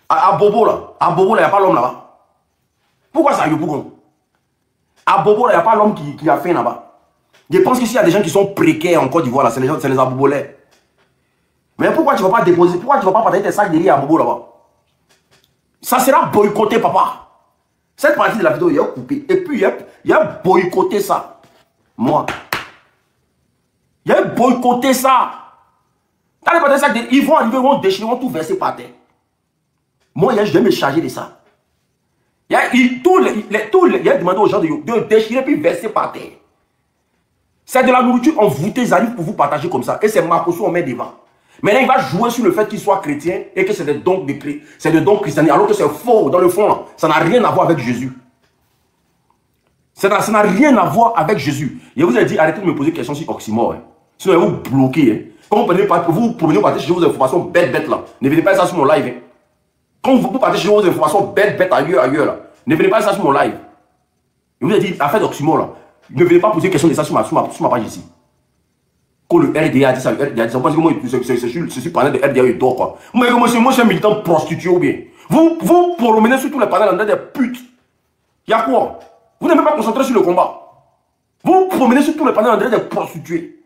À Bobo là, il n'y a pas l'homme là-bas. Pourquoi ça, Yopougon? À Bobo là, il n'y a pas l'homme qui a faim là-bas. Je pense qu'ici, il y a des gens qui sont précaires en Côte d'Ivoire là, c'est les abobolais. Mais pourquoi tu ne vas pas déposer, pourquoi tu ne vas pas partager tes sacs de riz à Bobo là-bas? Ça sera boycotté, papa. Cette partie de la vidéo, il y a coupé. Et puis, il y a boycotté ça. Moi. Il y a boycotté ça. Quand les partager sacs de riz, ils vont arriver, ils vont déchirer, ils vont tout verser par terre. Moi, je vais me charger de ça. Il a demandé aux gens de déchirer puis verser par terre. C'est de la nourriture envoûtée, ils arrivent pour vous partager comme ça. Et c'est Makosso, on met devant. Maintenant, il va jouer sur le fait qu'il soit chrétien et que c'est des dons christianisme, alors que c'est faux. Dans le fond, là, ça n'a rien à voir avec Jésus. Ça n'a rien à voir avec Jésus. Je vous ai dit, arrêtez de me poser des questions sur Oxymore. Hein. Sinon, vous bloquez. Hein. Quand vous promenez partir chez vos informations bêtes là. Ne venez pas ça sur mon live. Hein. Quand vous partez chez vos informations bêtes ailleurs là. Ne venez pas ça sur mon live. Je vous ai dit, affaire d'Oxymore là. Ne venez pas poser des questions de ça sur ma page ici. Quand le RDA a dit ça, le RDA a dit ça, moi je suis panel de RDA et dort quoi. Moi je suis un militant prostitué ou bien. Vous promenez sur tous les panels en train des putes. Il y a quoi? Vous n'êtes même pas concentré sur le combat. Vous promenez sur tous les panels en train des prostituées.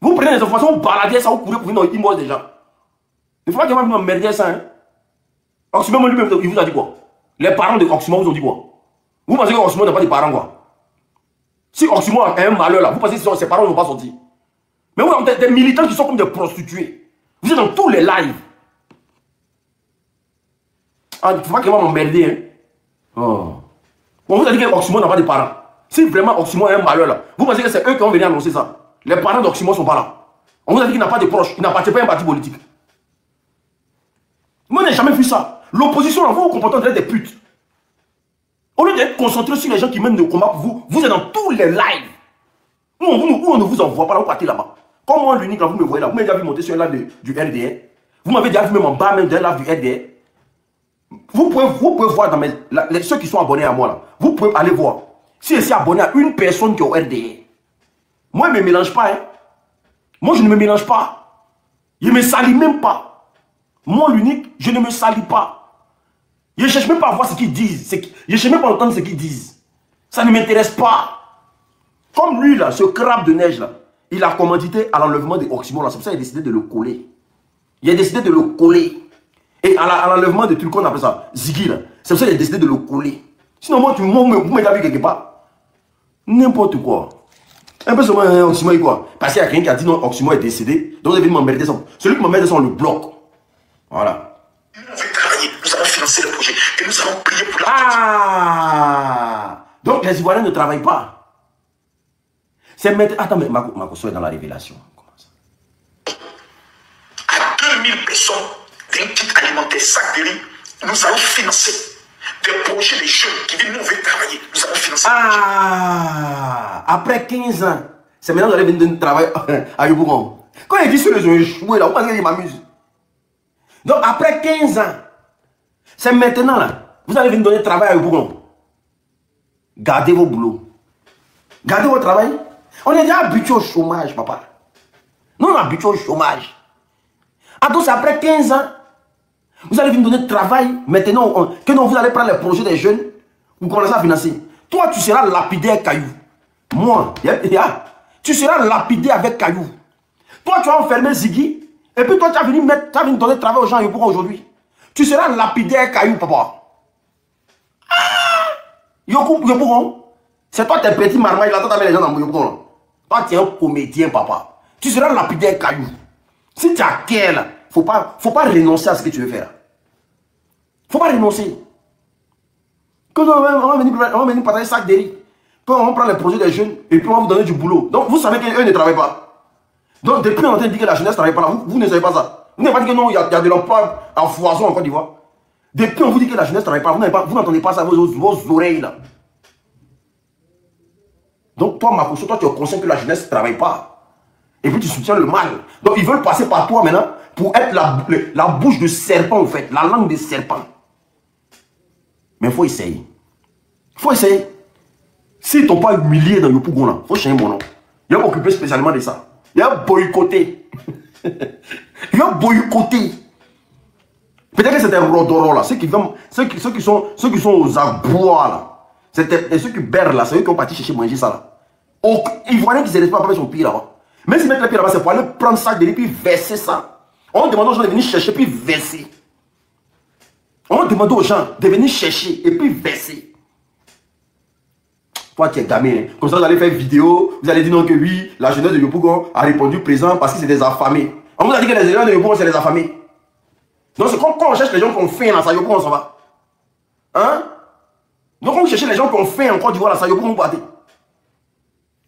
Vous prenez les informations, vous baladez ça, vous courez pour venir dans l'immobilier des gens. Il faut pas que vous m'emmerdiez ça. Hein? Oxymore lui-même, il vous a dit quoi? Les parents de Oxymore vous ont dit quoi? Vous pensez que Oxymore n'a pas de parents quoi? Si Oxymore a un malheur là, vous pensez que ses parents ne vont pas sortir. Mais vous avez des militants qui sont comme des prostituées. Vous êtes dans tous les lives. Ah, il ne faut pas qu'il va m'emmerder. Hein? Oh. On vous a dit que Oxymore n'a pas de parents. Si vraiment Oxymore a un malheur là, vous pensez que c'est eux qui vont venir annoncer ça. Les parents d'Oxymore ne sont pas là. On vous a dit qu'il n'a pas de proches, il n'appartient pas à un parti politique. Moi, je n'ai jamais vu ça. L'opposition, là, vous vous comportez en train des putes. Au lieu d'être concentré sur les gens qui mènent le combat pour vous, vous êtes dans tous les lives. Où on ne vous envoie pas là, vous partez là-bas. Comme moi, l'unique, là, vous me voyez là, vous m'avez déjà vu monter sur un live du RDR. Vous m'avez déjà vu même en bas même d'un live du RDR. Vous pouvez voir dans ceux qui sont abonnés à moi là. Vous pouvez aller voir. Si je suis abonné à une personne qui est au RDR, moi, je ne me mélange pas. Hein. Moi, je ne me mélange pas. Je ne me salis même pas. Moi, l'unique, je ne me salis pas. Je ne cherche même pas à voir ce qu'ils disent. Je ne cherche même pas à entendre ce qu'ils disent. Ça ne m'intéresse pas. Comme lui, là, ce crabe de neige, là, il a commandité à l'enlèvement de Oxymore. C'est pour ça qu'il a décidé de le coller. Il a décidé de le coller. Et à l'enlèvement de tout qu'on appelle ça, Ziggy, là. C'est pour ça qu'il a décidé de le coller. Sinon, moi, vous m'avez vu quelque part. N'importe quoi. Un peu seulement Oxymore est quoi? Parce qu'il y a quelqu'un qui a dit non, Oxymore est décédé. Donc, vous avez m'emmerder ça. Celui qui m'emmerde ça, on le bloque. Voilà. Nous allons financer le projet et nous allons prier pour la... Ah! Donc les Ivoiriens ne travaillent pas. C'est maintenant... Attends, mais Makosso est dans la révélation. Comment ça? À 2000 personnes d'un kit alimentaire, sac de riz, nous allons financer des projets de jeunes qui viennent nous veulent travailler. Nous allons financer. Ah! Après 15 ans, c'est maintenant que vous allez venir travailler à Yopougon. Quand il dit sur les échoués là, vous pensez qu'il m'amuse? Donc après 15 ans, c'est maintenant là, vous allez venir donner travail à Yopougon. Gardez vos boulots. Gardez votre travail. On est déjà habitué au chômage, papa. Nous, on est habitué au chômage. Ah, donc c'est après 15 ans, vous allez venir donner travail. Maintenant, que non, vous allez prendre les projets des jeunes, vous commencez à financer. Toi, tu seras lapidaire caillou. Moi, tu seras lapidaire avec caillou. Toi, tu vas enfermer Ziggy. Et puis toi, tu as venu donner travail aux gens Yopougon aujourd'hui. Tu seras lapidaire caillou, papa. Ah! Yopougon, c'est toi tes petits marmailles là, toi t'as mis les gens dans Yopougon. Toi, tu es un comédien, papa. Tu seras lapidaire caillou. Si tu as qu'elle, là, faut pas renoncer à ce que tu veux faire. Faut pas renoncer. Que nous, on va venir partager sac de riz. On va prendre les projets des jeunes et puis on va vous donner du boulot. Donc vous savez qu'eux ne travaillent pas. Donc, depuis on est en train de dire que la jeunesse ne travaille pas là, vous ne savez pas ça. Vous n'avez pas dit que non, il y a de l'emploi en foison en Côte d'Ivoire. Depuis on vous dit que la jeunesse ne travaille pas, vous n'entendez pas ça vos oreilles là. Donc, toi, Makosso, toi, tu es conscient que la jeunesse ne travaille pas. Et puis tu soutiens le mal. Donc, ils veulent passer par toi maintenant pour être la bouche de serpent, en fait, la langue de serpent. Mais il faut essayer. Il faut essayer. S'ils ne t'ont pas humilié dans Yopougon là, il faut changer mon nom. Il a occupé spécialement de ça. Il a boycotté. Il a boycotté. Peut-être que c'était Rodoro là, ceux qui sont aux abois là. C'était ceux qui berrent là, c'est eux qui ont parti chercher manger ça là. Ils voyaient qu'ils ne se pas avec son pied là-bas. Même si mettre le pied là-bas, c'est pour aller prendre ça de riz puis verser ça. On demande aux gens de venir chercher puis verser. On demande aux gens de venir chercher et puis verser. Toi qui es gamin, hein. Comme ça vous allez faire vidéo, vous allez dire non que oui, la jeunesse de Yopougon a répondu présent parce que c'est des affamés. On vous a dit que les gens de Yopougon c'est des affamés. Donc c'est quand on cherche les gens qu'on fait là, ça Yopougon ça va. Hein? Donc on cherche les gens qu'on fait en Côte d'Ivoire là, ça Yopougon partez.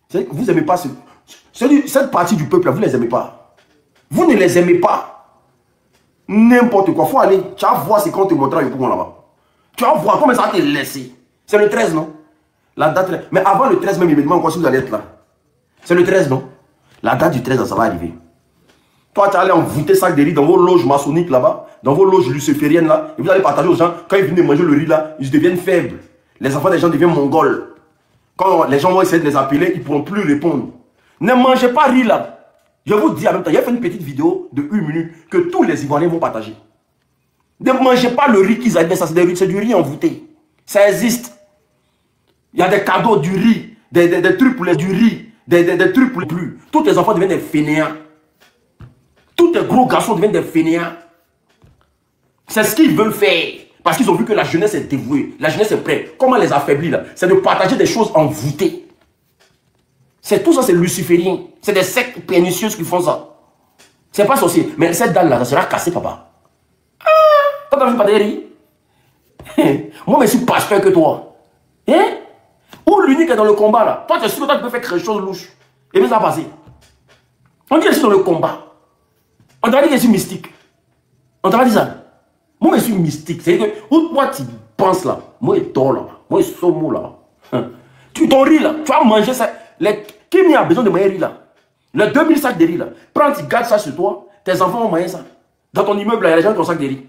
C'est que vous n'aimez pas cette partie du peuple là, vous ne les aimez pas. Vous ne les aimez pas. N'importe quoi, il faut aller. Tu vas voir ce qu'on te montrera Yopougon là-bas. Tu vas voir comment ça va te laisser. C'est le 13, non? La date, mais avant le 13 même, il me demande encore si vous allez être là. C'est le 13, non? La date du 13, ça va arriver. Toi, tu vas aller envoûter sac de riz dans vos loges maçonniques là-bas, dans vos loges lucifériennes là, et vous allez partager aux gens, quand ils viennent manger le riz là, ils deviennent faibles. Les enfants des gens deviennent mongols. Quand les gens vont essayer de les appeler, ils ne pourront plus répondre. Ne mangez pas riz là. Je vous dis en même temps, il a fait une petite vidéo de 1 minute que tous les Ivoiriens vont partager. Ne mangez pas le riz qu'ils avaient, ça c'est du riz envoûté. Ça existe. Il y a des cadeaux, du riz, des trucs pour les du riz, des trucs pour les plus. Tous les enfants deviennent des fainéants. Tous les gros garçons deviennent des fainéants. C'est ce qu'ils veulent faire. Parce qu'ils ont vu que la jeunesse est dévouée. La jeunesse est prête. Comment les affaiblir là? C'est de partager des choses envoûtées. C'est tout ça, c'est luciférien. C'est des sectes pernicieuses qui font ça. C'est pas sorcier. Mais cette dalle là, ça sera cassé, papa. Ah, toi, t'as vu pas de riz? Moi, je suis pasteur que toi. Hein? Ou l'unique est dans le combat là. Toi, tu es sûr que tu peux faire quelque chose de louche. Et puis ça va passer. On dit que je suis dans le combat. On t'a dit que je suis mystique. On t'a dit ça. Moi, je suis mystique. C'est-à-dire que où toi tu penses là, moi je dors là, moi je somme là. Tu ton riz là, tu vas manger ça. Qui a besoin de manger riz là? Les 2000 sacs de riz là. Prends, tu gardes ça sur toi. Tes enfants vont manger ça. Dans ton immeuble, il y a des gens qui ont sac de riz.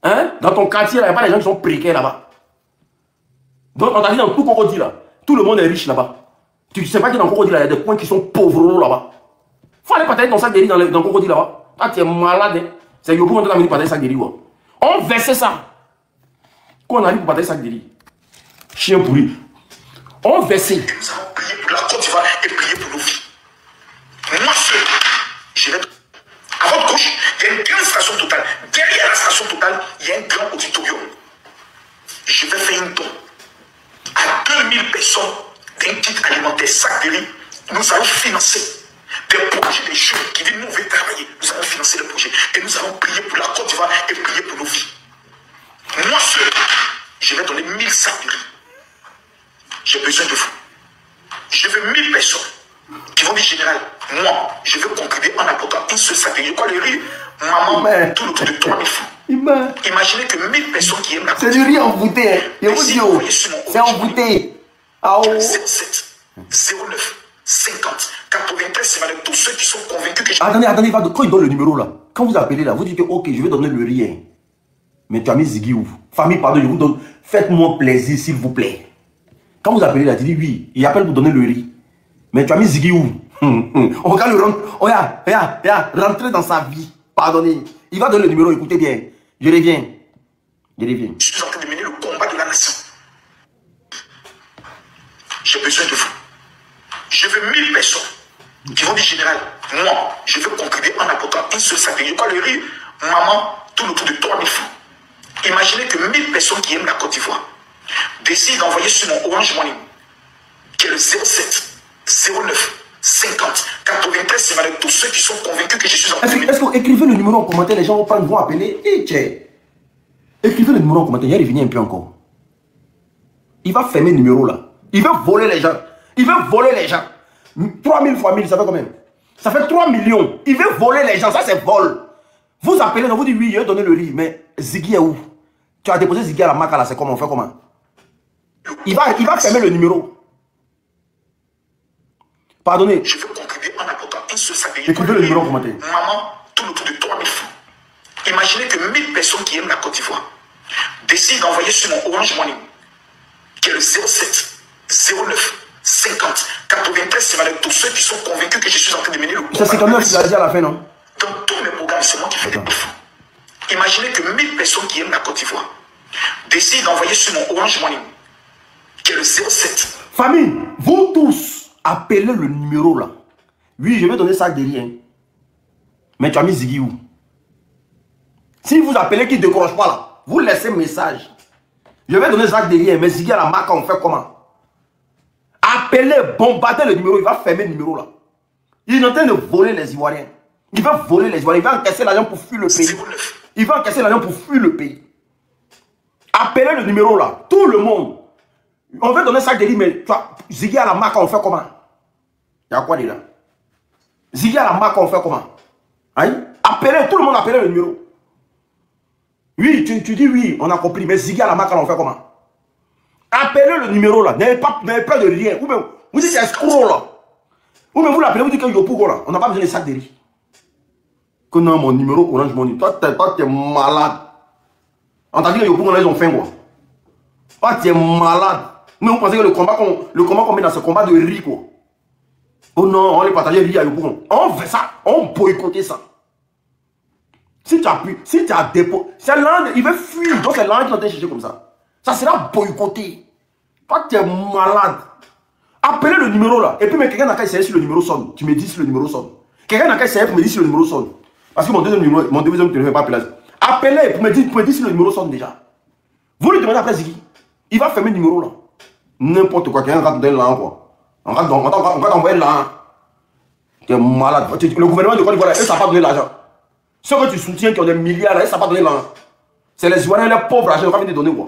Hein? Dans ton quartier, il n'y a pas des gens qui sont précaires là-bas. Donc, on t'a dit dans tout Cocody là, tout le monde est riche là-bas. Tu ne sais pas que dans Cocody là, il y a des coins qui sont pauvres là-bas. Il faut aller partager ton sac de riz dans Cocody là-bas. Ah, tu es malade. Hein? C'est Yopougon qui a venu partager sac de riz. Ouais. On versait ça. Quand on arrive pour partager sac de riz. Chien pourri. On versait. Nous allons prier pour la Côte d'Ivoire et prier pour nos vies. Moi seul, je vais. À votre gauche, il y a une grande station totale. Derrière la station totale, il y a un grand auditorium. Je vais faire une don à 2000 personnes d'un kit alimentaire, sac de riz. Nous allons financer des projets des jeunes qui disent nous veulent travailler. Nous allons financer le projet. Et nous allons prier pour la Côte d'Ivoire et prier pour nos vies. Moi seul, je vais donner 1000 sacs de riz. J'ai besoin de vous. Je veux 1000 personnes qui vont dire général, moi, je veux contribuer en apportant un seul sac de riz. Quoi le riz? Maman, tout le tour de 3000 francs. Imaginez que 1000 personnes qui aiment la Côte d'Ivoire. C'est du riz envoûté. Hein. C'est envoûté. 77 09 50 93, c'est avec tous ceux qui sont convaincus que je... Attendez, quand il donne le numéro là, quand vous appelez là, vous dites que ok, je vais donner le riz. Hein. Mais tu as mis Ziggy où? Famille, pardon, je vous donne. Faites-moi plaisir, s'il vous plaît. Quand vous appelez là, tu dis oui, il appelle pour donner le riz. Mais tu as mis Ziggy où? On regarde le rentre. Oh, regarde, rentrer dans sa vie. Pardonnez. Il va donner le numéro, écoutez bien. Je reviens. Je suis en train de mener le combat de la nation. J'ai besoin de vous. Je veux 1000 personnes qui vont dire général, moi, je veux contribuer en apportant un seul sac de riz. Quoi le riz? Maman, tout le tour de 3000 francs. Imaginez que 1000 personnes qui aiment la Côte d'Ivoire décident d'envoyer sur mon Orange Money, qui est le 07 09 50 93, c'est avec tous ceux qui sont convaincus que je suis en train de... Est-ce que vous écrivez le numéro en commentaire, les gens vont appeler? Écrivez le numéro en commentaire, il va revenir un peu encore. Il va fermer le numéro là. Il veut voler les gens. 3000 fois 1000, ça fait combien? Ça fait 3 millions. Il veut voler les gens, ça c'est vol. Vous appelez, on vous dit oui, il a donné le riz, mais Ziggy est où? Tu as déposé Ziggy à la marque là, c'est comment? On fait comment? Il va fermer le numéro. Pardonnez. Je veux contribuer en apportant un seul sac de riz. Écrivez le numéro en commentaire. Maman, tout le tour de 3000 francs. Imaginez que 1000 personnes qui aiment la Côte d'Ivoire décident d'envoyer sur mon Orange Money, qui est le 07 09 50 93, c'est avec tous ceux qui sont convaincus que je suis en train de mener le combat. C'est 59, il a dit à la fin, non? Dans tous mes programmes, c'est moi qui fais des fonds. Imaginez que 1000 personnes qui aiment la Côte d'Ivoire décident d'envoyer sur mon Orange Money, qui est le 07. Famille, vous tous, appelez le numéro là. Oui, je vais donner ça derrière. Hein. Mais tu as mis Ziggy où? Si vous appelez qui ne décroche pas là, vous laissez un message. Je vais donner ça derrière, mais Ziggy à la marque, on fait comment? Appelez, bombardez le numéro, il va fermer le numéro là. Il est en train de voler les Ivoiriens. Il va voler les Ivoiriens, il va encaisser l'argent pour fuir le pays. Il va encaisser l'argent pour fuir le pays. Appelez le numéro là, tout le monde. On veut donner ça derrière, mais tu vois, Ziggy à la marque, on fait comment? Il y a quoi déjà? Ziggy à la marque, on fait comment? Hein? Appelez, tout le monde appelez le numéro. Oui, tu dis oui, on a compris, mais Ziggy à la marque, on fait comment? Appelez le numéro là, n'ayez pas de rien. Ou même, vous dites qu'il y a escroc là. Ou même vous l'appelez, vous dites qu'il y a Yopougo là. On n'a pas besoin de sacs de riz. Que non, mon numéro Orange Money. Toi, t'es malade. On t'a dit que Yopougo là, ils ont faim quoi. Toi, tu es malade. Mais vous pensez que le combat qu'on met dans ce combat de riz quoi. Oh non, on les partageait riz à Yopougo. On fait ça, on boycottait ça. Si tu as dépôt, c'est l'un, il veut fuir. Donc c'est l'un qui va te chercher comme ça. Ça sera boycotté. Toi, tu es malade. Appelez le numéro là. Et puis, mais quelqu'un n'a qu'à essayer si le numéro sonne. Tu me dis si le numéro sonne. Quelqu'un n'a qu'à essayer pour me dire si le numéro sonne. Parce que mon deuxième numéro ne fait pas place. Appelez pour me dire si le numéro sonne déjà. Vous lui demandez après Ziggy. Il va fermer le numéro là. N'importe quoi. Quelqu'un va te donner là quoi. On va t'envoyer là. Tu es malade. Le gouvernement de Côte d'Ivoire, il ne savent pas donner l'argent. Ceux que tu soutiens qui ont des milliards là, ils ne savent pas donner l'argent. C'est les Ivoiriens, les pauvres argent, on va venir te donner quoi.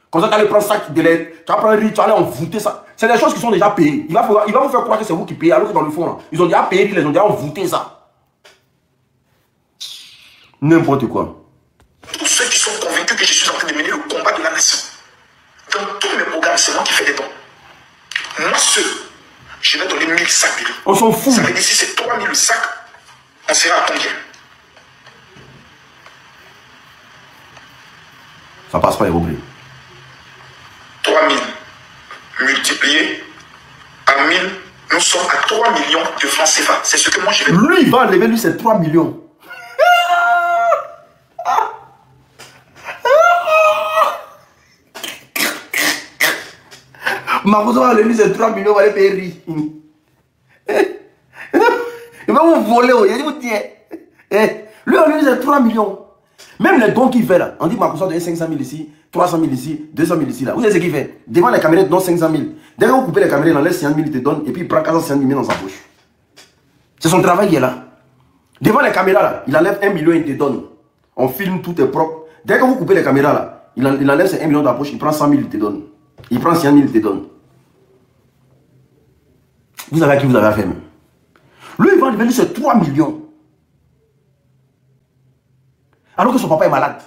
Comme ça, tu vas aller prendre un sac de lait, tu vas prendre un riz, tu vas aller envoûter ça. C'est des choses qui sont déjà payées. Il va vous faire croire que c'est vous qui payez, alors que dans le fond, là, ils ont déjà payé, ils les ont déjà envoûté ça. N'importe quoi. Tous ceux qui sont convaincus que je suis en train de mener le combat de la nation, dans tous mes programmes, c'est moi qui fais des dons. Moi seul, je vais donner 1000 sacs de riz. On s'en fout. Ça veut dire si c'est 3000 sacs, on sera à combien? Ça passe pas les roubles. 3000 multiplié à 1000, nous sommes à 3 millions de francs CFA. C'est ce que moi je vais... Lui, il va enlever, lui, c'est 3 millions. Marouzo va enlever, c'est 3 millions, on va aller payer riz. Il va vous voler, il va vous dire. Lui, on lui, c'est 3 millions. Même les dons qu'il fait là, on dit Marouzo donne 500 000 ici, 300 000 ici, 200 000 ici là. Vous savez ce qu'il fait? Devant les caméras, il donne 500 000. Dès que vous coupez les caméras, il enlève 50 000, il te donne, et puis il prend 450 000 dans sa poche. C'est son travail qui est là. Devant les caméras là, il enlève 1 million, il te donne. On filme, tout est propre. Dès que vous coupez les caméras là, il enlève 1 million dans la poche, il prend 100 000, il te donne. Il prend 100 000, il te donne. Vous savez à qui vous avez affaire même. Lui, il va enlever, c'est 3 millions. Alors que son papa est malade.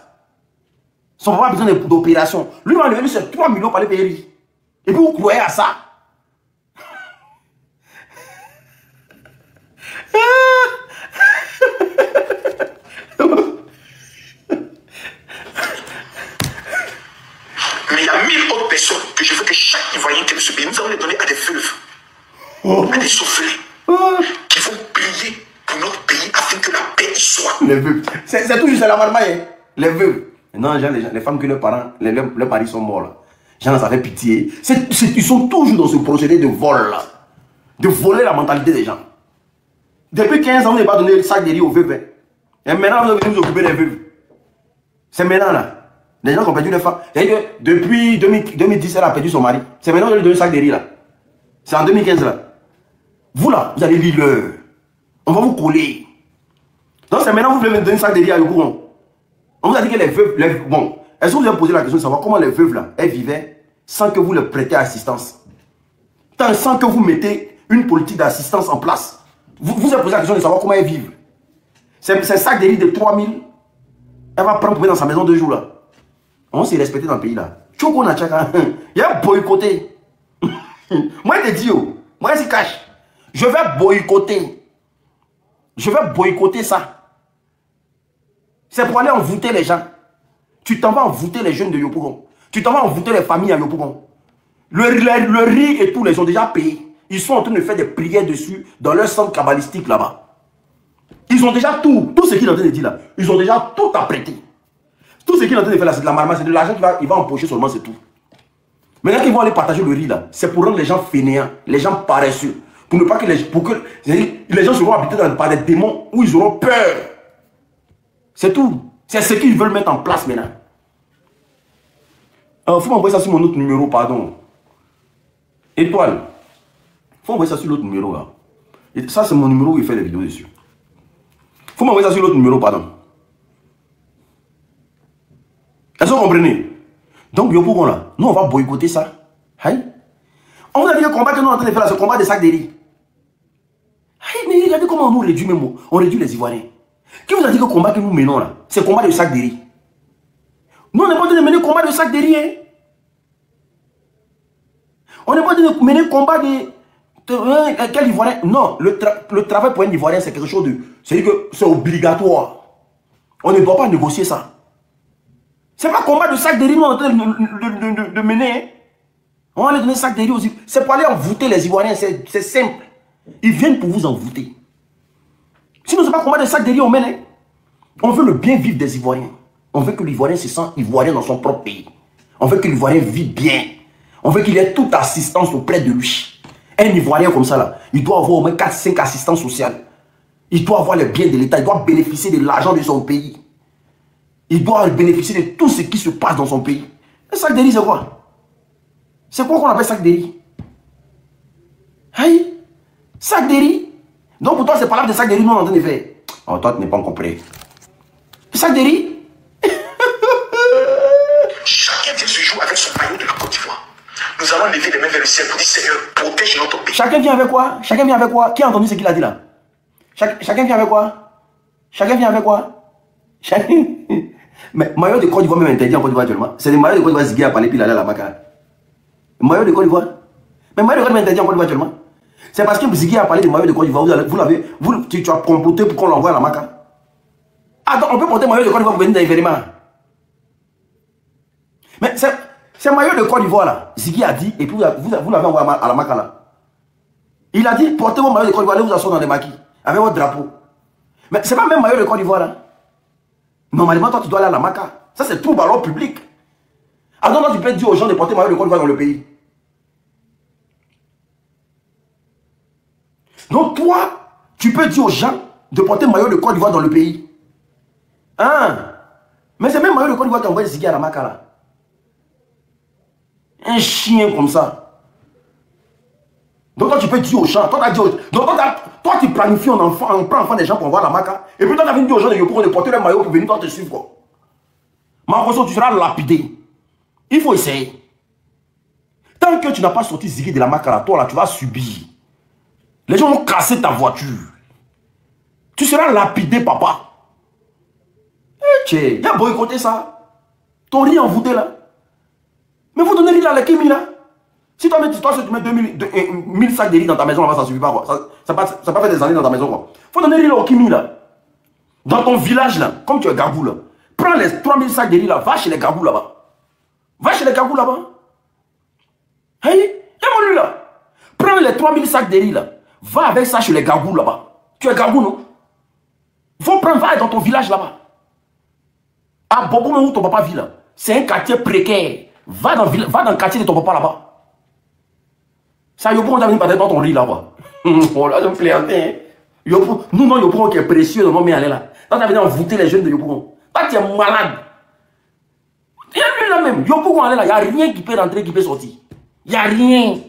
Son papa a besoin d'opération. Lui, il va enlever, c'est 3 millions pour aller payer lui. Et puis vous croyez à ça? Mais il y a 1000 autres personnes que je veux que chaque Ivoirien qui ce pays, nous allons les donner à des veuves, à des soufflés, qui vont prier pour notre pays afin que la paix y soit. Les veuves. C'est tout juste la marmaille. Les veuves. Non, les femmes que leurs parents, leurs maris sont morts là. Genre, ça fait pitié. Ils sont toujours dans ce procédé de vol là. De voler la mentalité des gens. Depuis 15 ans, vous n'avez pas donné le sac de riz aux veuves. Et maintenant, vous allez vous occuper des veuves. C'est maintenant là. Les gens qui ont perdu les femmes. Depuis 2010, elle a perdu son mari. C'est maintenant que vous allez donner le sac de riz là. C'est en 2015 là. Vous là, vous allez lire l'heure. On va vous coller. Donc c'est maintenant que vous voulez me donner un sac de riz à Yopougon. On vous a dit que les veuves, bon, est-ce que vous avez posé la question de savoir comment les veuves là, elles vivaient sans que vous leur prêtez assistance? Sans que vous mettez une politique d'assistance en place. Vous avez posé la question de savoir comment elles vivent. C'est un sac de riz de 3000. Elle va prendre pour mettre dans sa maison 2 jours là. On s'est respecté dans le pays là. Choko na chaka. Il y a boycotté. Moi je te dis, moi je cache. Je vais boycotter. Je vais boycotter ça. C'est pour aller envoûter les gens. Tu t'en vas envoûter les jeunes de Yopougon. Tu t'en vas envoûter les familles à Yopougon. Le riz et tout, ils ont déjà payé. Ils sont en train de faire des prières dessus dans leur centre kabbalistique là-bas. Ils ont déjà tout ce qu'ils sont en train de dire là. Ils ont déjà tout apprêté. Tout ce qu'il est en train de faire là, c'est de la marmasse, c'est de l'argent qu'il va empocher seulement, c'est tout. Maintenant qu'ils vont aller partager le riz là, c'est pour rendre les gens fainéants, les gens paresseux. Pour ne pas que les gens seront habités par des démons où ils auront peur. C'est tout. C'est ce qu'ils veulent mettre en place maintenant. Il faut m'envoyer ça sur mon autre numéro, pardon. Étoile. Il faut m'envoyer ça sur l'autre numéro là. Et ça, c'est mon numéro où il fait les vidéos dessus. Il faut m'envoyer ça sur l'autre numéro, pardon. Est-ce que vous comprenez? Donc, Yopougon là, nous on va boycotter ça. Aïe. On vous a dit que le combat que nous sommes en train de faire là, c'est le combat des sacs de riz. Aïe, mais regardez comment on nous réduit même, on réduit les Ivoiriens. Qui vous a dit que le combat que nous menons là, c'est le combat de sacs de riz? Nous on n'est pas en train de mener le combat de sacs de riz. Hein? On n'est pas en train de mener le combat de quel Ivoirien? Non, le travail pour un Ivoirien c'est quelque chose de... C'est-à-dire que c'est obligatoire. On ne doit pas négocier ça. C'est pas un combat de sac de riz nous on est en train de mener. Hein? On va aller donner sac de riz aussi. C'est pour aller envoûter les Ivoiriens, c'est simple. Ils viennent pour vous envoûter. Sinon, c'est pas un combat de sac de riz on mène. Hein? On veut le bien vivre des Ivoiriens. On veut que l'Ivoirien se sente Ivoirien dans son propre pays. On veut que l'Ivoirien vive bien. On veut qu'il ait toute assistance auprès de lui. Un Ivoirien comme ça, là, il doit avoir au moins 4-5 assistances sociales. Il doit avoir les biens de l'État. Il doit bénéficier de l'argent de son pays. Il doit bénéficier de tout ce qui se passe dans son pays. Un sac de riz, c'est quoi? C'est quoi qu'on appelle sac de riz? Aïe! Sac de riz? Donc pour toi, c'est pas là de sac de riz nous on est en train de faire. Oh, toi, tu n'es pas encore prêt. Sac de riz? Chacun vient se jouer avec son maillot de la Côte d'Ivoire. Nous allons lever les mains vers le ciel pour dire Seigneur, protège notre pays. Chacun vient avec quoi? Chacun vient avec quoi? Qui a entendu ce qu'il a dit là? Chacun vient avec quoi? Chacun vient avec quoi? Chacun... Mais maillot de Côte d'Ivoire même interdit en Côte d'Ivoire actuellement. C'est des maillots de Côte d'Ivoire Ziggy a parlé puis il allait à la Maca. Maillot de Côte d'Ivoire. Mais maillot de Côte d'Ivoire interdit en Côte d'Ivoire actuellement. C'est parce que Ziggy a parlé de maillot de Côte d'Ivoire. Tu as comploté pour qu'on l'envoie à la Maca. Ah donc on peut porter maillot de Côte d'Ivoire pour venir dans l'événement. Mais c'est maillot de Côte d'Ivoire là. Ziggy a dit et puis vous l'avez envoyé à la Maca là. Il a dit portez vos maillots de Côte d'Ivoire, allez vous asseoir dans les maquis avec votre drapeau. Mais c'est pas même maillot de Côte d'Ivoire là. Normalement, toi, tu dois aller à la Maca. Ça, c'est tout ballon public. Alors, toi, tu peux dire aux gens de porter maillot de Côte d'Ivoire dans le pays. Donc, toi, tu peux dire aux gens de porter maillot de Côte d'Ivoire dans le pays. Hein? Mais c'est même maillot de Côte d'Ivoire qui envoie Ziggy à la Maca, là. Un chien comme ça. Donc, toi, tu peux dire aux gens. Toi, tu planifies un enfant, on prend enfant des gens pour envoyer à la Maca. Et puis, toi, tu as dit aux gens de Yopougon de porter le maillot pour venir, toi, te suivre, quoi. Marcoso, tu seras lapidé. Il faut essayer. Tant que tu n'as pas sorti Ziggy de la Maca, là, toi, là, tu vas subir. Les gens vont casser ta voiture. Tu seras lapidé, papa. Il y a boycotté ça. Ton riz envoûté, là. Mais vous donnez riz à la Kimi, là. Si toi, tu mets 1000 sacs de riz dans ta maison, là, ça ne suffit pas, quoi. Ça va pas faire des années dans ta maison, quoi. Faut donner riz là au Kimi, là. Dans ton village, là, comme tu es Gabou, là. Prends les 3000 sacs de riz, là. Va chez les Gabou, là-bas. Va chez les Gabou, là-bas. Hey, y'a lui, là. Prends les 3000 sacs de riz, là. Va avec ça chez les Gabou, là-bas. Tu es Gabou, non? Faut prendre, va dans ton village, là-bas. À Bobo, où ton papa vit, là. C'est un quartier précaire. Va dans le quartier de ton papa, là-bas. Ça, Yopougon, on a venu par dans ton riz là-bas. Oh là, je me plaisantais. Nous, non, Yopougon qui est précieux, non, mais allez là. Toi, tu as venu envoûter les jeunes de Yopougon. Toi, tu es malade. Il y a lui là même. Yopougon, allez là. Il n'y a rien qui peut rentrer, qui peut sortir. Il n'y a rien.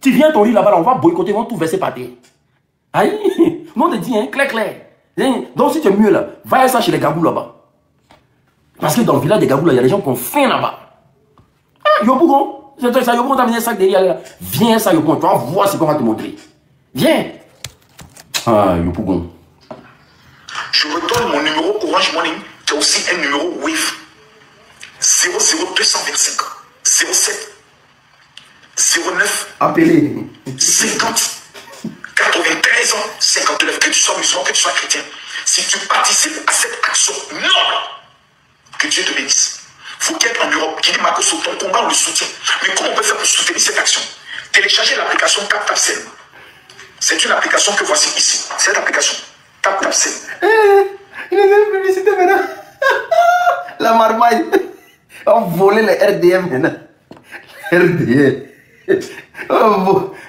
Tu viens ton riz là-bas, là, on va boycotter, on va tout verser par terre. Aïe. Nous, on te dit, hein, clair. Donc, si tu es mieux là, va ça chez les Gabou là-bas. Parce que dans le village des Gabou, là, il y a des gens qui ont faim là-bas. Ah, Yopougon. Ça, Yopougon, t'as amené un sac derrière là. Viens, ça, Yopougon. Tu vas voir ce qu'on va te montrer. Viens. Ah, Yopougon. Je redonne mon numéro Orange Money, qui est aussi un numéro Wave. 00225 07 09 Appelez 50 93 59. Que tu sois musulman, que tu sois chrétien. Si tu participes à cette action noble, que Dieu te bénisse. Faut qu'il y ait en Europe qui dit Marcoso, ton combat, on le soutient. Mais comment on peut faire pour soutenir cette action? Téléchargez l'application TapTapSend. C'est une application que voici ici. Cette application TapTapSend. Il est dans la publicité maintenant. La marmaille. On volait les RDM maintenant. RDM.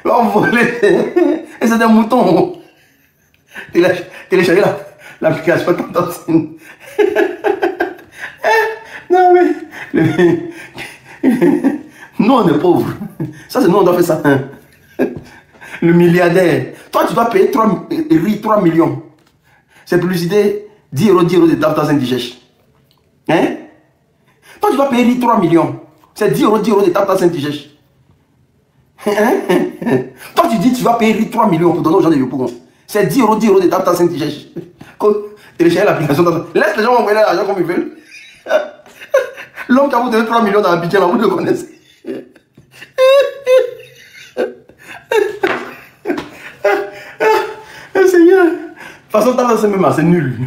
On volait. Et c'est des moutons. Télécharger l'application Tantancine. Non mais. Nous on est pauvres. Ça c'est nous on doit faire ça. Le milliardaire. Toi tu dois payer 3 millions. C'est publicité 10 euros de Tantancine Digèche. Hein? Toi tu dois payer 3 millions. C'est 10 euros de Tantancine Digèche. Toi tu dis tu vas payer 3 millions pour donner aux gens de Yopougon. C'est 10 euros de Tantancine Digèche. Télécharger l'application. Laisse les gens envoyer l'argent comme ils veulent. L'homme qui a vous donné 3 millions dans la budget, là, vous le connaissez. Seigneur. De toute façon, c'est nul.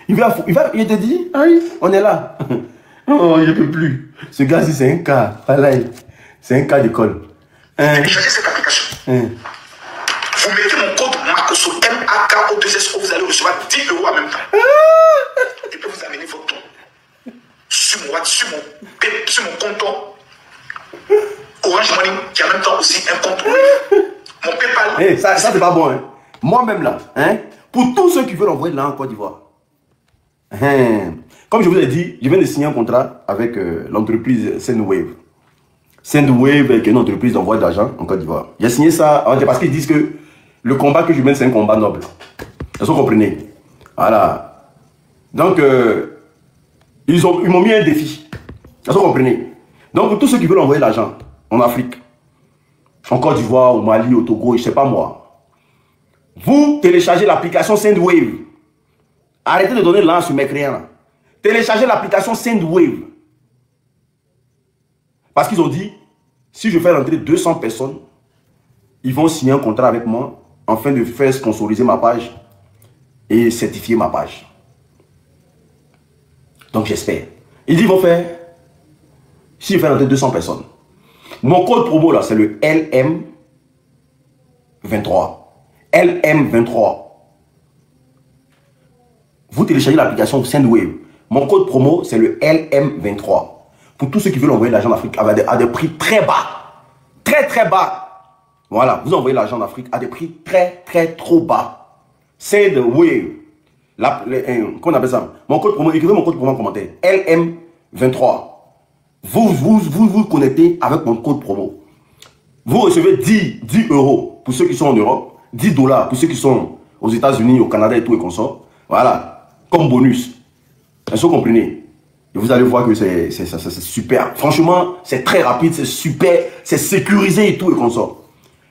Il te dit, on est là. Oh, je ne peux plus. Ce gars-ci, c'est un cas. C'est un cas d'école. Téléchargez cette application. Vous mettez mon code MAKOSO, MAKO2SO, vous allez recevoir 10 euros en même temps. Je peux vous amener votre ton sur mon compte Orange Money, qui a en même temps aussi un compte mon PayPal. Ça c'est pas bon. Hein. Moi-même là, pour tous ceux qui veulent envoyer là en Côte d'Ivoire. Comme je vous ai dit, je viens de signer un contrat avec l'entreprise Sendwave. Sendwave est une entreprise d'envoi d'argent en Côte d'Ivoire. J'ai signé ça parce qu'ils disent que le combat que je mène, c'est un combat noble. Est-ce que vous comprenez? Voilà. Donc, ils m'ont mis un défi. Est-ce que vous comprenez? Donc, pour tous ceux qui veulent envoyer l'argent en Afrique, en Côte d'Ivoire, au Mali, au Togo, je ne sais pas moi, vous téléchargez l'application Sendwave. Arrêtez de donner l'an sur mes créants. Téléchargez l'application Sendwave. Parce qu'ils ont dit, si je fais rentrer 200 personnes, ils vont signer un contrat avec moi afin de faire sponsoriser ma page et certifier ma page. Donc j'espère. Ils vont faire, si je fais rentrer 200 personnes, mon code promo là, c'est le LM23. LM23. Vous téléchargez l'application Sendwave. Mon code promo, c'est le LM23. Pour tous ceux qui veulent envoyer l'argent en Afrique à des prix très bas. Très très bas. Voilà, vous envoyez l'argent en Afrique à des prix très très trop bas. Sendwave. Qu'on appelle ça? Mon code promo, écrivez mon code promo en commentaire. LM23. Vous connectez avec mon code promo. Vous recevez 10 euros pour ceux qui sont en Europe. 10 dollars pour ceux qui sont aux États-Unis, au Canada et tout et consorts. Voilà, comme bonus. Est-ce que vous comprenez? Et vous allez voir que c'est super. Franchement, c'est très rapide, c'est super, c'est sécurisé et tout et consorts.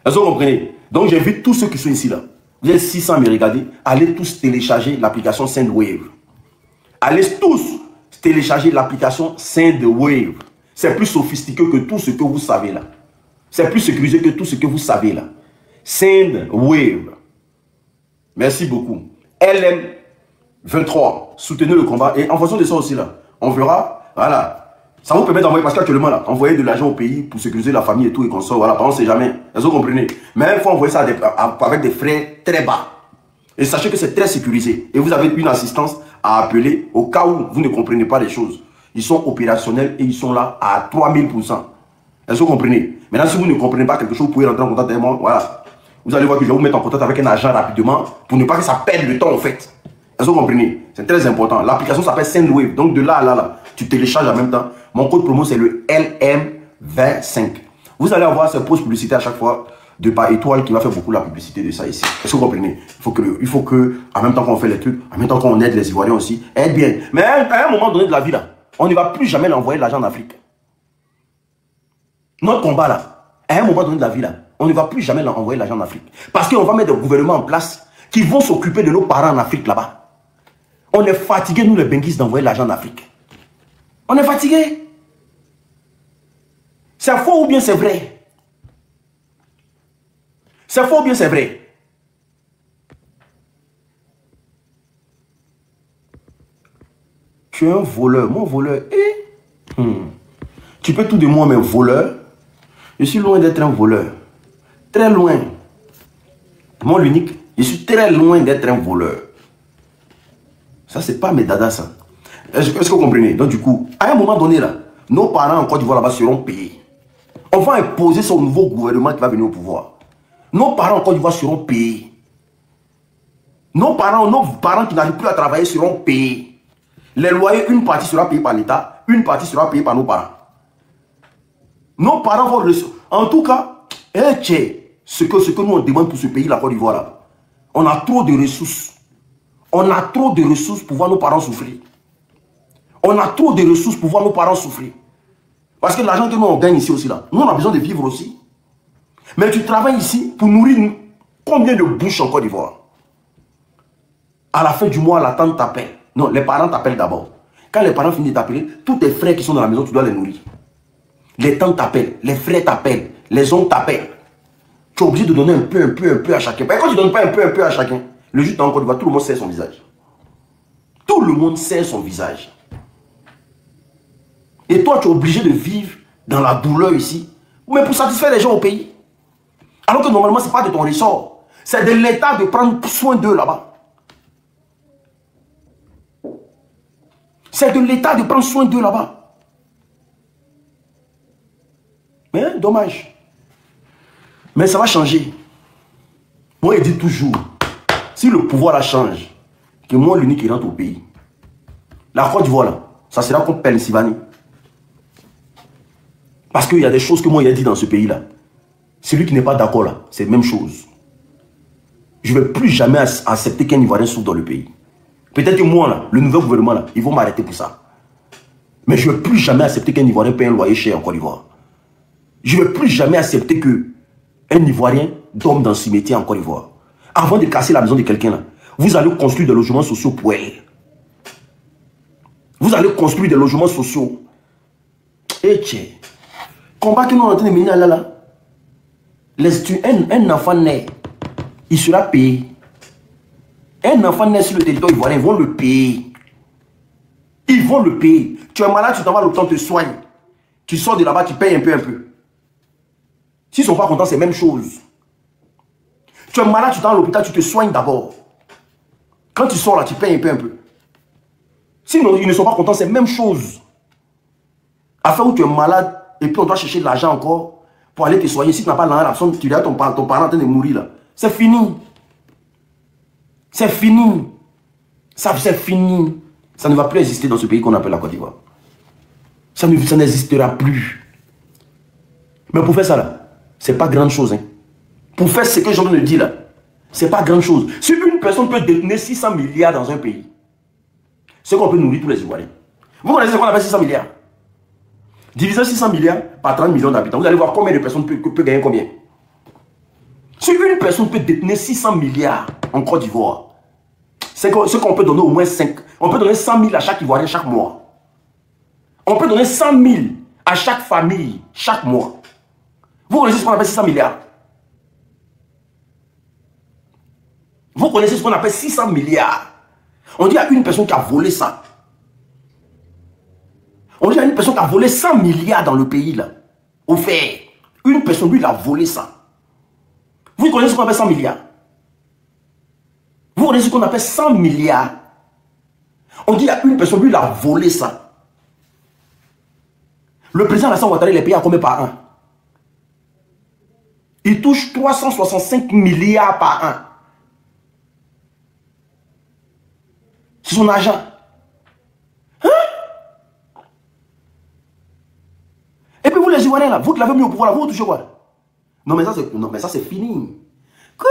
Est-ce que vous comprenez? Donc j'invite tous ceux qui sont ici là. Vous êtes 600 à me regarder. Allez tous télécharger l'application Sendwave. Allez tous télécharger l'application Sendwave. C'est plus sophistiqué que tout ce que vous savez là. C'est plus sécurisé que tout ce que vous savez là. Sendwave. Merci beaucoup. LM23. Soutenez le combat. Et en fonction de ça aussi là, on verra. Voilà. Ça vous permet d'envoyer, parce qu'actuellement là, envoyer de l'argent au pays pour sécuriser la famille et tout et qu'on sort. Voilà, on ne sait jamais. Est-ce que vous comprenez? Mais il faut envoyer ça avec des frais très bas. Et sachez que c'est très sécurisé. Et vous avez une assistance à appeler au cas où vous ne comprenez pas les choses. Ils sont opérationnels et ils sont là à 3000%. Est-ce que vous comprenez? Maintenant, si vous ne comprenez pas quelque chose, vous pouvez rentrer en contact avec moi. Voilà. Vous allez voir que je vais vous mettre en contact avec un agent rapidement pour ne pas que ça perde le temps en fait. Est-ce que vous comprenez? C'est très important. L'application s'appelle Sendwave. Donc de là à là, tu télécharges en même temps. Mon code promo c'est le LM25. Vous allez avoir cette pause publicité à chaque fois de par étoile qui va faire beaucoup la publicité de ça ici. Est-ce que vous comprenez? Il faut que, en même temps qu'on fait les trucs, en même temps qu'on aide les Ivoiriens aussi, aide bien. Mais à un moment donné de la vie là, on ne va plus jamais l'envoyer l'argent en Afrique. Notre combat là, à un moment donné de la vie là, on ne va plus jamais envoyer l'argent en Afrique. Parce qu'on va mettre des gouvernements en place qui vont s'occuper de nos parents en Afrique là-bas. On est fatigués, nous les benguistes, d'envoyer l'argent en Afrique. On est fatigués. C'est faux ou bien c'est vrai? C'est faux ou bien c'est vrai? Tu es un voleur, mon voleur. Tu peux tout de moi, mais voleur. Je suis loin d'être un voleur. Très loin. Moi, l'unique, je suis très loin d'être un voleur. Ça, c'est pas mes dadas, ça. Est-ce que vous comprenez? Donc du coup, à un moment donné là, nos parents en Côte d'Ivoire là-bas seront payés. On va imposer ce nouveau gouvernement qui va venir au pouvoir. Nos parents en Côte d'Ivoire seront payés. Nos parents qui n'arrivent plus à travailler seront payés. Les loyers, une partie sera payée par l'État, une partie sera payée par nos parents. Nos parents vont recevoir. En tout cas, ce que nous on demande pour ce pays, la Côte d'Ivoire là. On a trop de ressources. On a trop de ressources pour voir nos parents souffrir. On a trop de ressources pour voir nos parents souffrir. Parce que l'argent que nous on gagne ici aussi là, nous on a besoin de vivre aussi. Mais tu travailles ici pour nourrir combien de bouches en Côte d'Ivoire? À la fin du mois, la tante t'appelle. Non, les parents t'appellent d'abord. Quand les parents finissent d'appeler, tous tes frères qui sont dans la maison, tu dois les nourrir. Les tantes t'appellent, les frères t'appellent, les oncles t'appellent. Tu es obligé de donner un peu à chacun. Parce que quand tu ne donnes pas un peu à chacun, le jour dans Côte d'Ivoire, tout le monde sait son visage. Tout le monde sait son visage. Et toi, tu es obligé de vivre dans la douleur ici, mais pour satisfaire les gens au pays. Alors que normalement, ce n'est pas de ton ressort. C'est de l'État de prendre soin d'eux là-bas. C'est de l'État de prendre soin d'eux là-bas. Mais dommage. Mais ça va changer. Moi, je dis toujours, si le pouvoir la change, que moi, l'unique qui rentre au pays, la Côte d'Ivoire, là, ça sera comme Pennsylvanie. Parce qu'il y a des choses que moi, j'ai dit dans ce pays-là. Celui qui n'est pas d'accord, là, c'est la même chose. Je ne vais plus jamais accepter qu'un Ivoirien souffre dans le pays. Peut-être que moi, là, le nouveau gouvernement, là, ils vont m'arrêter pour ça. Mais je ne vais plus jamais accepter qu'un Ivoirien paye un loyer cher en Côte d'Ivoire. Je ne vais plus jamais accepter qu'un Ivoirien dorme dans le cimetière en Côte d'Ivoire. Avant de casser la maison de quelqu'un, là, vous allez construire des logements sociaux pour elle. Vous allez construire des logements sociaux. Et tiens, combat que nous sommes en train de mener là, un enfant naît, il sera payé. Un enfant naît sur le territoire ivoirien, ils vont le payer. Ils vont le payer. Tu es malade, tu t'en vas à l'hôpital, te soignes. Tu sors de là-bas, tu payes un peu. S'ils ne sont pas contents, c'est la même chose. Tu es malade, tu t'en vas à l'hôpital, tu te soignes d'abord. Quand tu sors là, tu payes un peu. Sinon, ils ne sont pas contents, c'est la même chose. Afin où tu es malade, et puis on doit chercher de l'argent encore pour aller te soigner. Si tu n'as pas l'argent, tu regardes ton parent en train de mourir là. C'est fini. C'est fini. Ça, c'est fini. Ça ne va plus exister dans ce pays qu'on appelle la Côte d'Ivoire. Ça n'existera plus. Mais pour faire ça là, c'est pas grande chose. Hein. Pour faire ce que j'ai envie de dire là, c'est pas grande chose. Si une personne peut détenir 600 milliards dans un pays, c'est qu'on peut nourrir tous les Ivoiriens. Vous connaissez ce qu'on appelle 600 milliards? Divisez 600 milliards par 30 millions d'habitants. Vous allez voir combien de personnes peut gagner combien. Si une personne peut détenir 600 milliards en Côte d'Ivoire, c'est ce qu'on peut donner au moins 5. On peut donner 100 000 à chaque Ivoirien chaque mois. On peut donner 100 000 à chaque famille chaque mois. Vous connaissez ce qu'on appelle 600 milliards? Vous connaissez ce qu'on appelle 600 milliards? On dit à une personne qui a volé ça. On dit à une personne qui a volé 100 milliards dans le pays là. Au fait, une personne lui il a volé ça. Vous connaissez ce qu'on appelle 100 milliards? Vous connaissez ce qu'on appelle 100 milliards? On dit à une personne lui il a volé ça. Le président Alassane Ouattara, il est payé à combien par an? Il touche 365 milliards par an. C'est son argent. Hein? Et puis vous les Ivoiriens là, vous qui l'avez mis au pouvoir là, vous touchez quoi? Non mais ça c'est fini. Quoi?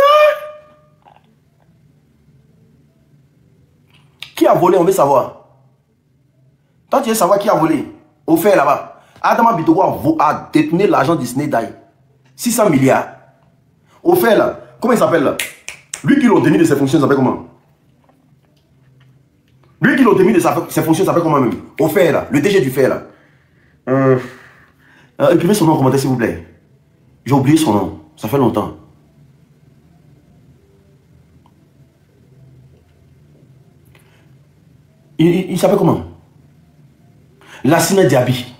Qui a volé, on veut savoir. Toi tu veux savoir qui a volé? Au fait là-bas. Adama Bitogo a détenu l'argent Disney Day. 600 milliards. Au fait là, comment il s'appelle là? Lui qui l'a démis de ses fonctions, il s'appelle comment? Lui qui l'a démis de ses fonctions, il s'appelle comment même? Au fait là, le DG du fait là. Écrivez son nom en commentaire s'il vous plaît. J'ai oublié son nom, ça fait longtemps. Il s'appelle comment? Lassina Diaby.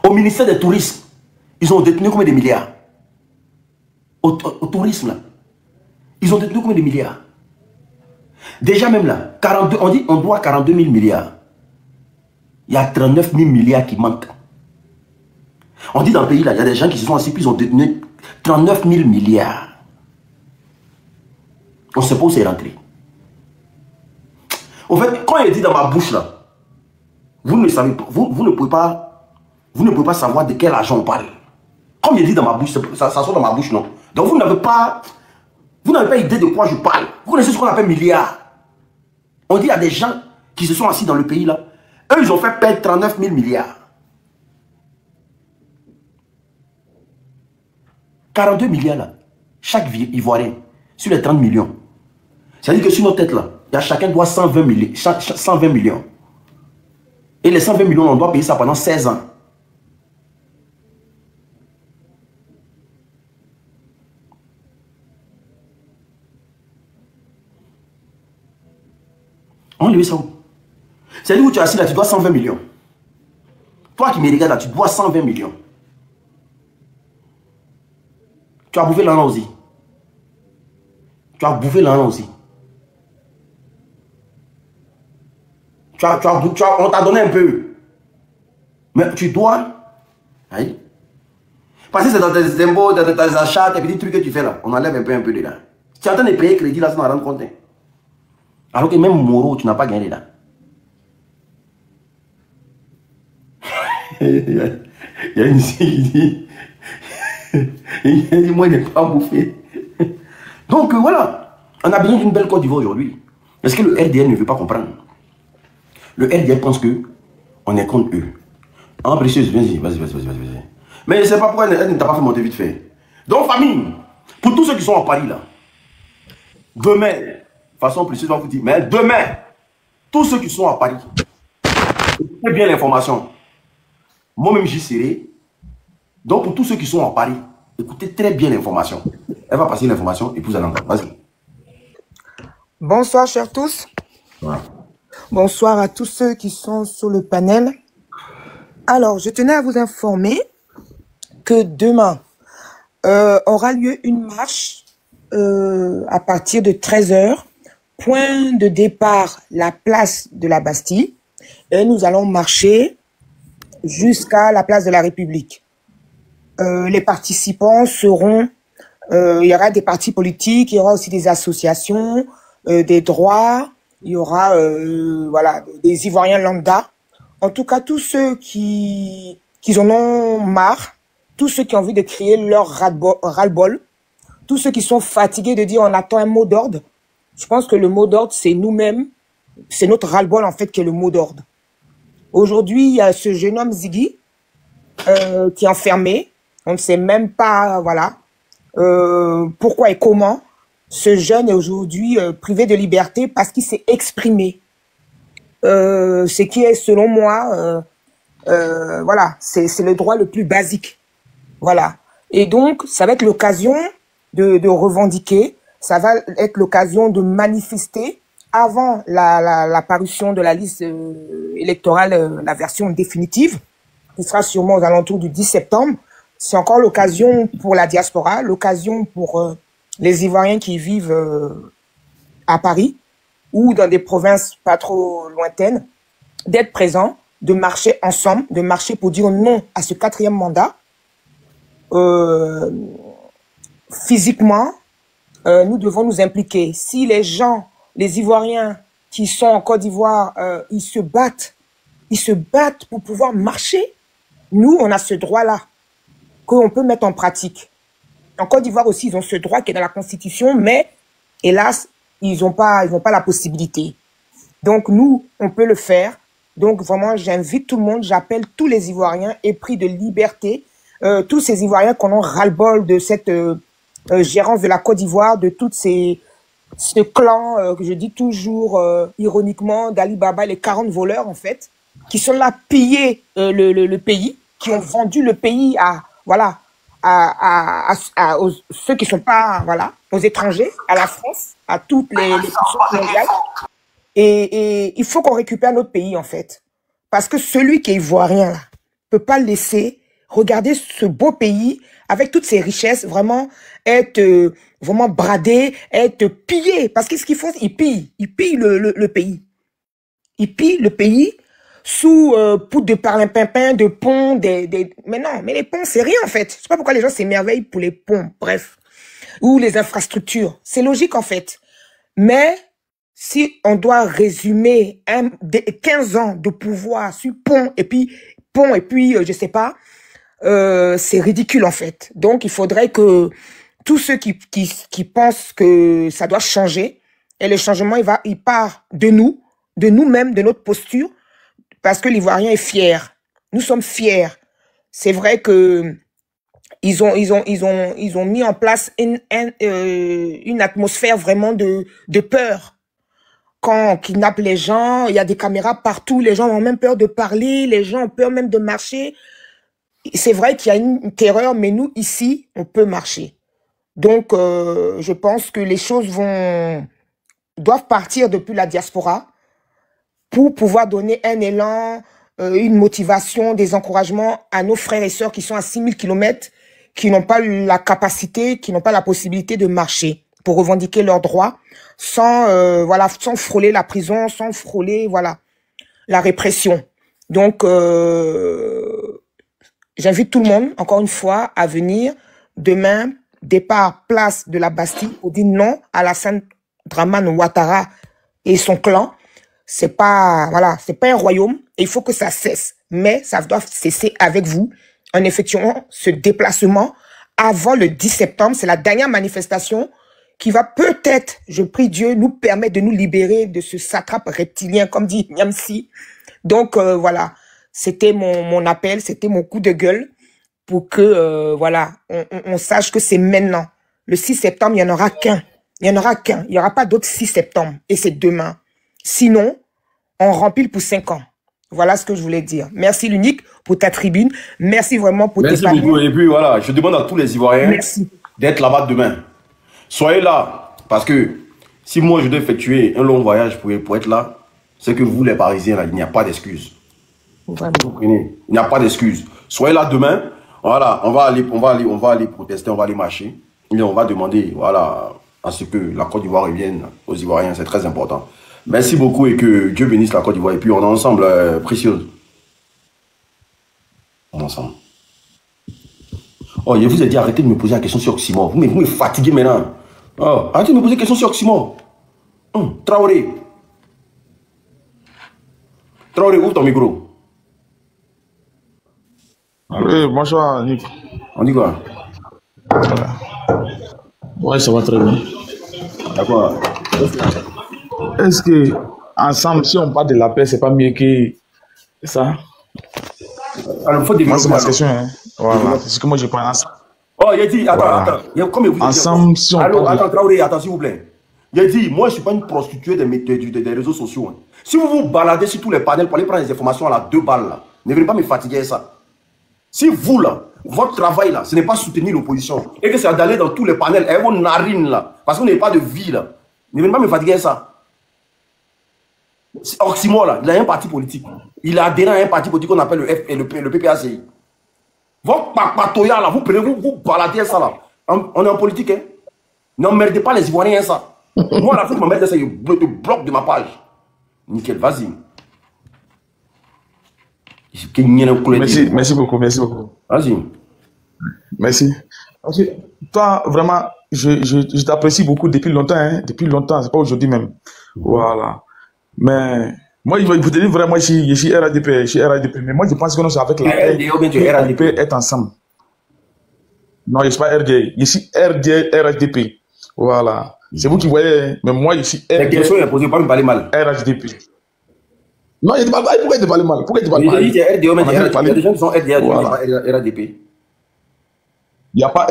Au ministère des Tourismes, ils ont détenu combien de milliards? Au tourisme là, ils ont détenu combien de milliards? Déjà même là, 42, on dit on doit 42 000 milliards. Il y a 39 000 milliards qui manquent. On dit dans le pays là, il y a des gens qui se sont assis puis ils ont détenu 39 000 milliards. On ne sait pas où c'est rentré. En fait, quand il est dit dans ma bouche là, vous ne savez pas, vous ne pouvez pas savoir de quel argent on parle. Comme il est dit dans ma bouche, ça sort dans ma bouche, non. Donc vous n'avez pas idée de quoi je parle. Vous connaissez ce qu'on appelle milliards. On dit il y a des gens qui se sont assis dans le pays là. Eux, ils ont fait perdre 39 000 milliards. 42 milliards là. Chaque Ivoirien, sur les 30 millions. C'est-à-dire que sur nos têtes là, il y a chacun doit 120 millions. Et les 120 millions, on doit payer ça pendant 16 ans. On lui dit ça où? C'est-à-dire où tu es assis là, tu dois 120 millions. Toi qui me regardes là, tu dois 120 millions. Tu as bouffé l'argent aussi. Tu as bouffé l'argent aussi. On t'a donné un peu. Mais tu dois. Aïe. Parce que c'est dans tes impôts, dans tes achats, tes petits trucs que tu fais là. On enlève un peu dedans. Tu es en train de payer crédit là, sans en rendre compte. Alors que même Moro, tu n'as pas gagné là. Il y a une fille qui dit. Il dit, moi, il n'est pas bouffé. Donc voilà, on a besoin d'une belle Côte d'Ivoire aujourd'hui. Est-ce que le RDL ne veut pas comprendre? Le RDL pense que on est contre eux. En précieuse, vas-y. Mais je ne sais pas pourquoi elle ne t'a pas fait monter vite fait. Donc famille, pour tous ceux qui sont à Paris là, demain, de façon précise, on va vous dire, mais demain, tous ceux qui sont à Paris, écoutez bien l'information. Moi-même, j'y serai. Donc, pour tous ceux qui sont à Paris, écoutez très bien l'information. Elle va passer l'information et puis vous allez entendre. Vas-y. Bonsoir, chers tous. Voilà. Bonsoir à tous ceux qui sont sur le panel. Alors, je tenais à vous informer que demain aura lieu une marche à partir de 13h. Point de départ, la place de la Bastille. Et nous allons marcher jusqu'à la place de la République. Les participants seront, il y aura des partis politiques, il y aura aussi des associations, des droits, il y aura voilà, des Ivoiriens lambda. En tout cas, tous ceux qui en ont marre, tous ceux qui ont envie de crier leur ras-le-bol, tous ceux qui sont fatigués de dire on attend un mot d'ordre. Je pense que le mot d'ordre, c'est nous-mêmes, c'est notre ras-le-bol en fait qui est le mot d'ordre. Aujourd'hui, il y a ce jeune homme Ziggy qui est enfermé. On ne sait même pas, voilà, pourquoi et comment ce jeune est aujourd'hui privé de liberté parce qu'il s'est exprimé. Ce qui est, selon moi, voilà, c'est le droit le plus basique. Voilà. Et donc, ça va être l'occasion de revendiquer, ça va être l'occasion de manifester avant la parution de la liste électorale, la version définitive, qui sera sûrement aux alentours du 10 septembre. C'est encore l'occasion pour la diaspora, l'occasion pour les Ivoiriens qui vivent à Paris ou dans des provinces pas trop lointaines, d'être présents, de marcher ensemble, de marcher pour dire non à ce 4e mandat. Physiquement, nous devons nous impliquer. Si les gens, les Ivoiriens qui sont en Côte d'Ivoire, ils se battent pour pouvoir marcher, nous, on a ce droit-là qu'on peut mettre en pratique. En Côte d'Ivoire aussi, ils ont ce droit qui est dans la Constitution, mais hélas, ils n'ont pas la possibilité. Donc nous, on peut le faire. Donc vraiment, j'invite tout le monde, j'appelle tous les Ivoiriens épris de liberté, tous ces Ivoiriens qu'on a ras-le-bol de cette gérance de la Côte d'Ivoire, de toutes ce clan que je dis toujours ironiquement d'Ali Baba, les 40 voleurs en fait, qui sont là piller le pays, qui ont vendu le pays à voilà ceux qui sont pas voilà aux étrangers, à la France, à toutes les puissances mondiales. Et il faut qu'on récupère notre pays en fait, parce que celui qui est ivoirien là peut pas laisser regarder ce beau pays avec toutes ses richesses, vraiment être vraiment bradé, être pillé. Parce que ce qu'ils font, ils pillent le pays. Ils pillent le pays sous poudre de parlimpinpin, de ponts, mais non, mais les ponts, c'est rien en fait. Je sais pas pourquoi les gens s'émerveillent pour les ponts, bref. Ou les infrastructures. C'est logique en fait. Mais si on doit résumer 15 ans de pouvoir sur pont et puis je sais pas, c'est ridicule en fait. Donc il faudrait que tous ceux qui pensent que ça doit changer, et le changement il part de nous-mêmes, de notre posture, parce que l'Ivoirien est fier. Nous sommes fiers. C'est vrai que ils ont mis en place une atmosphère vraiment de peur. Quand on kidnappe les gens, il y a des caméras partout, les gens ont même peur de parler, les gens ont peur même de marcher. C'est vrai qu'il y a une terreur, mais nous, ici, on peut marcher. Donc, je pense que les choses doivent partir depuis la diaspora pour pouvoir donner un élan, une motivation, des encouragements à nos frères et sœurs qui sont à 6000 km, qui n'ont pas la capacité, qui n'ont pas la possibilité de marcher pour revendiquer leurs droits sans frôler la prison, sans frôler la répression. Donc j'invite tout le monde encore une fois à venir demain, départ place de la Bastille, pour dire non à Alassane Dramane Ouattara et son clan. C'est pas un royaume et il faut que ça cesse, mais ça doit cesser avec vous en effectuant ce déplacement avant le 10 septembre. C'est la dernière manifestation qui va peut-être, je prie Dieu, nous permettre de nous libérer de ce satrape reptilien, comme dit Niamsi. Donc voilà, c'était mon appel, c'était mon coup de gueule pour que on sache que c'est maintenant. Le 6 septembre, il n'y en aura qu'un. Il n'y en aura qu'un. Il n'y aura pas d'autre 6 septembre. Et c'est demain. Sinon, on remplit pour 5 ans. Voilà ce que je voulais dire. Merci l'unique pour ta tribune. Merci vraiment pour tes paroles. Merci beaucoup. Et puis voilà, je demande à tous les Ivoiriens d'être là-bas demain. Soyez là. Parce que si moi je dois effectuer un long voyage pour être là, c'est que vous les Parisiens, là, il n'y a pas d'excuse. Vous comprenez? Il n'y a pas d'excuse. Soyez là demain. Voilà, on va aller protester, on va aller marcher. Et on va demander, voilà, à ce que la Côte d'Ivoire revienne aux Ivoiriens. C'est très important. Merci beaucoup et que Dieu bénisse la Côte d'Ivoire. Et puis on est ensemble, précieuse. On est ensemble. Oh, je vous ai dit, arrêtez de me poser la question sur Oxymore. Vous me fatiguez maintenant. Oh, arrêtez de me poser la question sur Oxymore. Traoré. Traoré, ouvre ton micro. Oui, bonsoir, Nick. On dit quoi? Ouais, ça va très bien. D'accord. Est-ce que, ensemble, si on parle de la paix, c'est pas mieux que ça? Alors, il faut développer. Moi, c'est ma question. Hein. Voilà, c'est ce que moi je pense. Oh, il a dit, attends. Comme vous ensemble, si on parle. Attends, Traoré, attends, s'il vous plaît. Il a dit, moi, je ne suis pas une prostituée des réseaux sociaux. Hein. Si vous vous baladez sur tous les panels pour aller prendre des informations à la 2 balles, là, ne venez pas me fatiguer avec ça. Si vous, là, votre travail, là, ce n'est pas soutenir l'opposition, et que c'est d'aller dans tous les panels, et vos narines, là, parce que vous n'avez pas de vie, là, ne venez pas me fatiguer avec ça. Oxymore, là, il a un parti politique. Il a adhéré à un parti politique qu'on appelle le PPACI. Votre papatoya, là, vous prenez, vous baladez ça, là. On est en politique, hein. N'emmerdez pas les Ivoiriens, hein, ça. Moi, la fois que je m'emmerde ça, je te bloque de ma page. Nickel, vas-y. Merci beaucoup. Vas-y. Merci. Toi, vraiment, je t'apprécie beaucoup depuis longtemps, hein. Depuis longtemps, c'est pas aujourd'hui même. Voilà. Mais moi, il faut te dire vraiment, je suis RADP, mais moi, je pense que non, c'est avec la paix qu'on peut être ensemble. Non, je ne suis pas RDA, je suis RHDP. Voilà. C'est vous qui voyez, mais moi, je suis RDA. La question est posée, pas me parler mal. RHDP. Non, je ne parle pas. Pourquoi tu parles mal? Pourquoi tu parles mal? Il y a des gens qui sont RDA, RADP. Il n'y a pas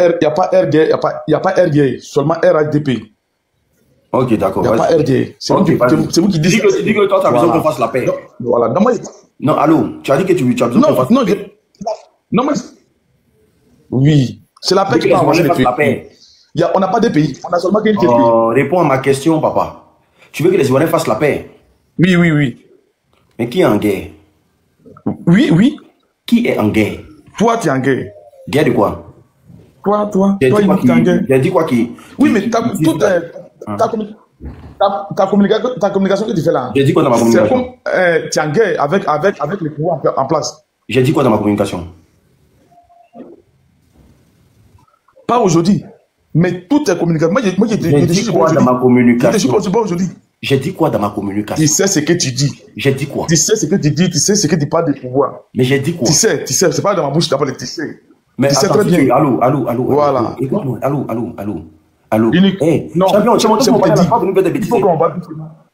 RDA, seulement RHDP. Ok, d'accord. Il n'y a pas RDA. C'est vous qui dites. Dis que toi, tu as besoin qu'on fasse la paix. Voilà. Non, allô, tu as dit que tu as besoin qu'on fasse la paix. Non, mais. Oui, c'est la paix qui va marcher le pays. On n'a pas de pays, on a seulement qu'un pays. Réponds à ma question, papa. Tu veux que les Ivoiriens fassent la paix? Oui. Mais qui est en guerre? Oui. Qui est en guerre? Toi, tu es en guerre. Guerre de quoi? Toi, J'ai dit quoi tu es en guerre. J'ai dit quoi qui... Oui, mais ta communication que tu fais là, J'ai dit quoi dans ma c'est communication? comme tu es en guerre avec les pouvoirs en place. J'ai dit quoi dans ma communication? Pas aujourd'hui. Mais toutes tes communications. Moi, J'ai dit quoi dans ma je te communication? suis pas aujourd'hui. J'ai dit quoi dans ma communication? Tu sais ce que tu dis. J'ai dit quoi? Tu sais ce que tu dis. Tu sais ce que tu parles de pouvoir. Mais j'ai dit quoi? Tu sais. C'est pas dans ma bouche, tu as parlé. Tu sais. Mais Tu sais attends, très bien. Allô. Voilà. Écoute-moi, allô. Unique. Hey, Non, champion, c'est tu ce que m'as je pas venu faire des Il bêtises. faut qu'on va.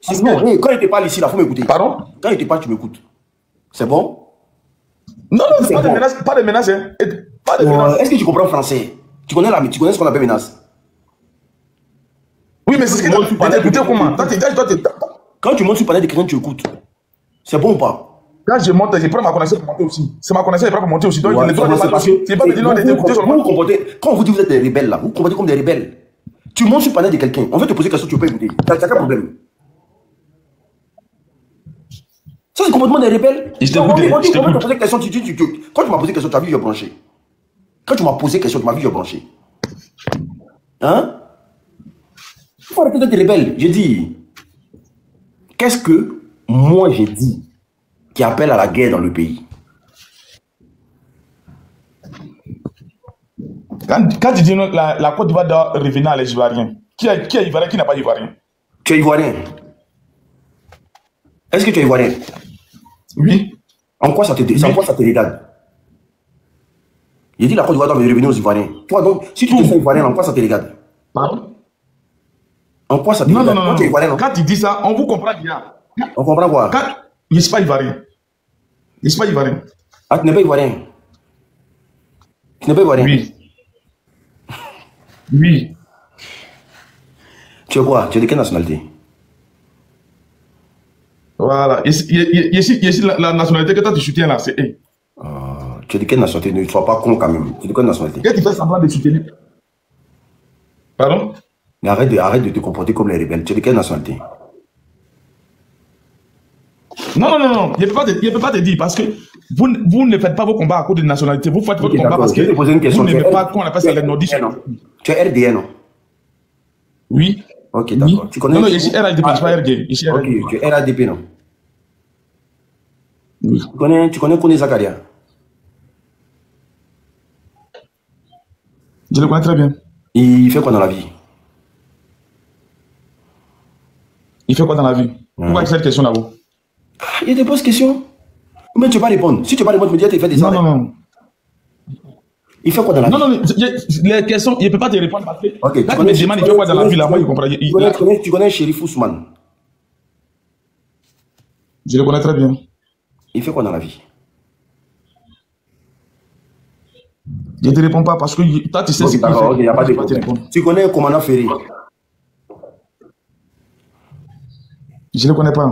Sinon, hey, quand il te parle ici, là, faut m'écouter. Pardon? Quand il te parle, tu m'écoutes. C'est bon? Non, C'est pas de bon. menace. Pas de menace. Hein. Pas de menace. Est-ce que tu comprends français? Tu connais ce qu'on appelle menace? Oui, mais c'est ce que tu as écouté comment? Quand tu montes sur le panel de quelqu'un, tu écoutes. C'est bon ou pas? Quand je monte, je prends ma connaissance pour monter aussi. C'est ma connaissance, je prends pour monter aussi. Donc, Ouais, les droits c'est parce que- c'est pas de dire non, on est écouté vous seulement. vous comportez, quand on vous dit que vous êtes des rebelles là, vous vous comportez comme des rebelles. Tu montes sur le panel de quelqu'un, on veut te poser une question, tu peux pas écouter. T'as quel problème? Ça, c'est le comportement des rebelles. Je t'écoute, On veut je te t'écoute. poser une question, quand tu m'as posé une question, tu as vu, j'ai branché. Quand tu m'as posé une question, tu m'as vu, j'ai branché. Hein? Il faut arrêter d'être rebelle. J'ai dit, qu'est-ce que moi j'ai dit qui appelle à la guerre dans le pays? Quand tu dis non, la Côte d'Ivoire doit revenir à les Ivoiriens. Qui est Ivoirien, qui n'a pas d'Ivoirien? Tu es ivoirien? Est-ce que tu es ivoirien? Oui. En quoi ça te regarde? J'ai dit la Côte d'Ivoire doit revenir aux Ivoiriens. Toi donc, si tu te sens ivoirien, en quoi ça te regarde? Pardon? En quoi ça te Non, regarde? non, Toi, non. tu es ivoirien, non? Quand tu dis ça, on vous comprend bien. On comprend quoi? Quand je ne suis pas Ivoirien. Je ne suis pas Ivoirien. Ah, tu n'es pas ivoirien? Tu n'es pas ivoirien? Oui. Oui. Tu es quoi? Tu es de quelle nationalité? Voilà. Ici, la nationalité que toi tu soutiens là, c'est. Tu es de quelle nationalité? Ne sois pas con quand même. Tu es de quelle nationalité? Qu'est-ce que tu fais semblant de soutenir? Pardon? Mais arrête de te comporter comme les rebelles. Tu es de quelle nationalité? Non. Je ne peux pas te dire parce que vous ne faites pas vos combats à cause de nationalité. Vous faites votre Ok, combat d'accord. parce Je vais que te poser une question. vous Tu es n'aimez pas qu'on appelle ça les nordistes. Tu es RDN, non? Oui. Ok, Oui. d'accord. Tu connais... Non, ici RADP, je ne suis pas RD. Ici Ok, RADP. tu es RADP, non? Oui. Tu connais Kone Zakaria? Je le connais très bien. Il fait quoi dans la vie? Il fait quoi dans la vie? Pourquoi cette question là-haut? Il te pose question. Mais tu vas pas répondre. Si tu vas pas répondre, tu me dis, tu fais des Non, arrêts. non. Il fait quoi dans la vie? Non, les questions, je ne peux pas te répondre parce que Ok, quand tu me demandes, il fait quoi dans la vie là, moi je comprends. Tu connais Shérif Ousmane? Je le connais très bien. Il fait quoi dans la vie? Je ne te réponds pas parce que toi tu sais Ok, ce qu'il d'accord, fait. ok, il n'y a pas de Je peux pas te problème. répondre. Tu connais le commandant Ferry? Je ne le connais pas.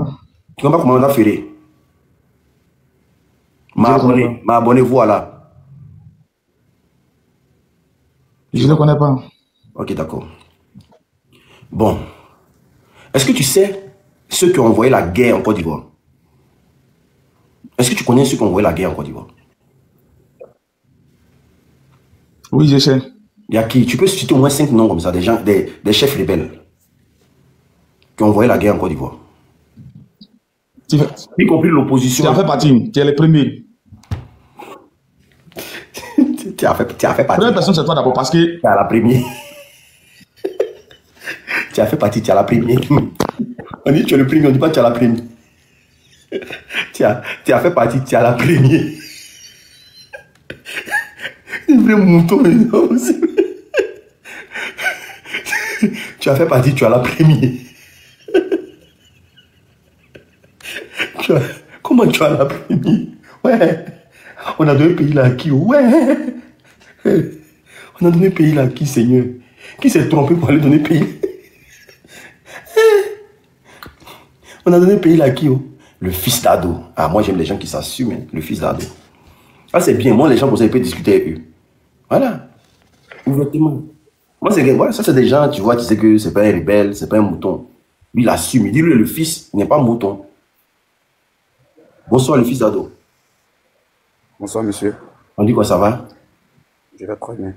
Tu connais pas le commandant Ferry? Ma abonné, voilà. Je ne le connais pas. Ok, d'accord. Bon. Est-ce que tu sais ceux qui ont envoyé la guerre en Côte d'Ivoire? Est-ce que tu connais ceux qui ont envoyé la guerre en Côte d'Ivoire? Oui, je sais. Il y a qui? Tu peux citer au moins 5 noms comme ça, des gens, des chefs rebelles qui ont envoyé la guerre en Côte d'Ivoire. Y compris l'opposition. Tu as fait partie. Tu es le premier. Tu as fait partie. Première personne, c'est toi d'abord parce que. Tu es à la première. Tu as fait partie, tu es à la première. On dit tu es le premier, on ne dit pas tu es à la première. Tu as fait partie, tu es à la première. Un vrai mouton. Tu as fait partie, tu es à la première. Comment tu as la première? Ouais. On a donné le pays là à qui? Ouais. On a donné le pays là à qui, Seigneur? Qui s'est trompé pour aller donner le pays? On a donné le pays là à qui? Le fils d'Ado. Ah, moi j'aime les gens qui s'assument, hein. Le fils d'Ado. Ah, c'est bien. Moi, les gens, pour ça, ils peuvent discuter avec eux. Voilà. Ouvertement. Moi, voilà, ça, c'est des gens, tu vois, tu sais que c'est pas un rebelle, c'est pas un mouton. Lui, il assume. Il dit, lui, le fils n'est pas mouton. Bonsoir, le fils d'Ado. Bonsoir, monsieur. On dit quoi, ça va? Je vais très bien.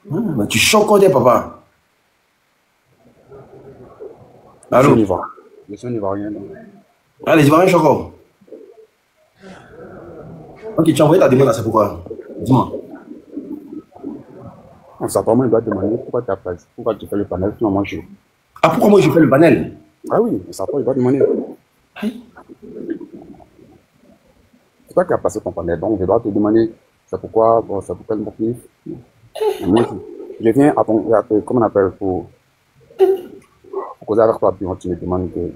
Mais tu chocodes, papa. Allô? Je suis un Ivoirien. Ah, les Ivoiriens chocolat. Ok, tu as envoyé ta demande là, c'est pourquoi? Dis-moi. Certainement, il doit demander pourquoi tu fais le panel, sinon moi je... Ah, pourquoi moi je fais le panel? Ah oui, certainement, il doit demander. Aïe. C'est toi qui as passé ton panel, donc je dois te demander c'est pourquoi, bon, c'est pour quel motif. Moi, je viens à ton, comment on appelle, pour causer avec toi, puis tu me demandes que...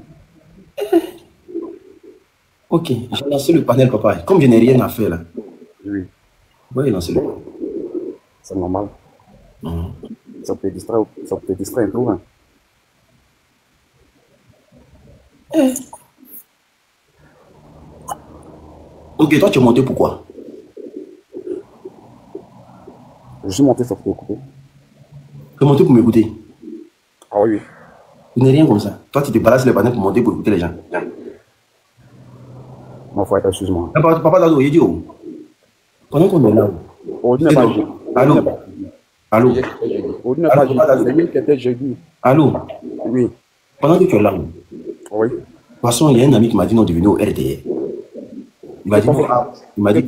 Ok, j'ai lancé le panel, papa. Comme je n'ai rien à faire là. Oui. Oui, lancé le panel. C'est normal. Ça te distrait un peu, hein. Ok, toi tu es monté pourquoi? Je suis monté sur t'écouter. Tu es monté pour m'écouter? Ah oui. Tu n'es rien comme ça. Toi tu te balances le panel pour monter pour écouter les gens. Mon frère, excuse-moi. Papa Dado, il dit où? Pendant qu'on est là. Aujourd'hui n'est pas jeudi. Allô? Allô? Aujourd'hui n'est pas jeudi. C'est lui qui était jeudi. Allô? Oui. Pendant que tu es là. Oui. De toute façon, il y a un ami qui m'a dit non de venir au RDR. Il m'a dit,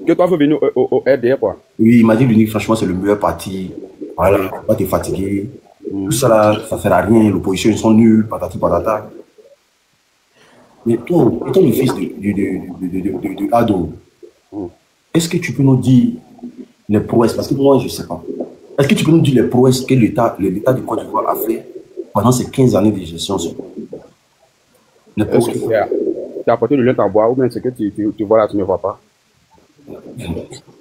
que toi veux venir au RDR quoi? Oui, il m'a dit l'unique, franchement, c'est le meilleur parti. Voilà, tu vas te fatiguer. Tout ça là, ça ne sert à rien. L'opposition, ils sont nuls, patati patata. Mais toi, étant le fils de Ado, est-ce que tu peux nous dire les prouesses? Parce que moi, je ne sais pas. Est-ce que tu peux nous dire les prouesses que l'État du Côte d'Ivoire a fait pendant ces 15 années de gestion? Est-ce que tu as apporté le lait en bois ou bien ce que tu vois là, tu ne vois pas?